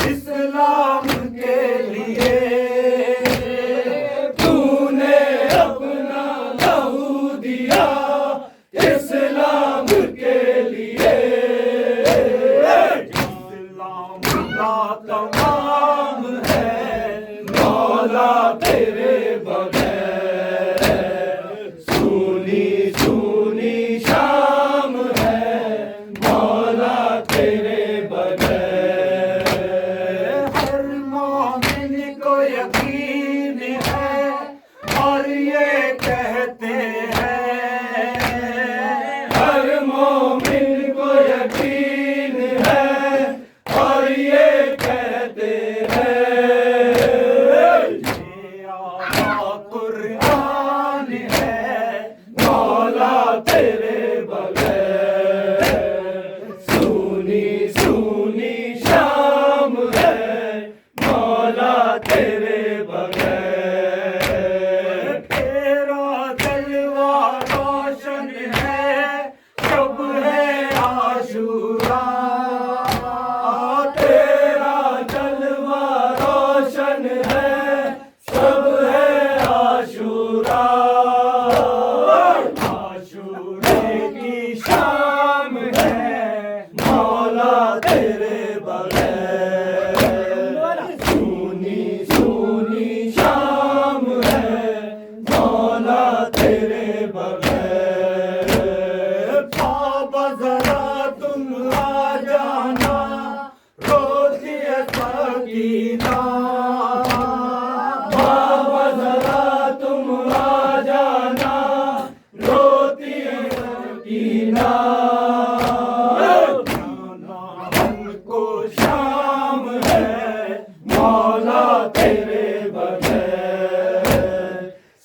اسلام کے لیے، تو نے اپنا لہو دیا اسلام کے لیے، اسلام کا تمام ہے مولا تیرے بغیر، سونی سونی شام ہے مولا تیرے بغیر، ہر مومن کو یقین ہے اور یہ کہتے ہیں، ہر مومن کو یقین ہے اور یہ کہتے ہیں، یہ آقا قرآن ہے مولا تیرے بغیر، سونی سونی شام ہے مولا تیرے بغیر، تیرا جلوہ روشن ہے شب ہے عاشوراء، تیرا جلوہ روشن ہے شب ہے عاشوراء، عاشورے کی شام ہے مولا تیرے بغیر، سونی سونی شام ہے مولا تیرے بغیر، بابا ذرا تم آ جانا روتی ہے سکینہ، بابا ذرا تم آ جانا روتی ہے سکینہ، ہم کو شام ہے مولا تیرے بغیر،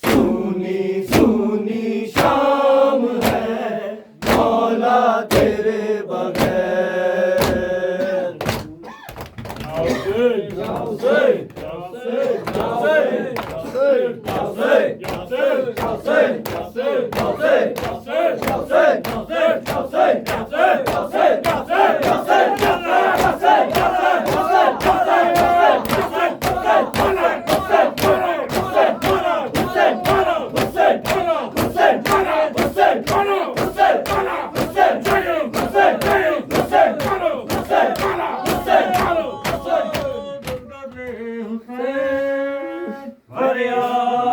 سونی سونی شام ہے مولا تیرے بغیر،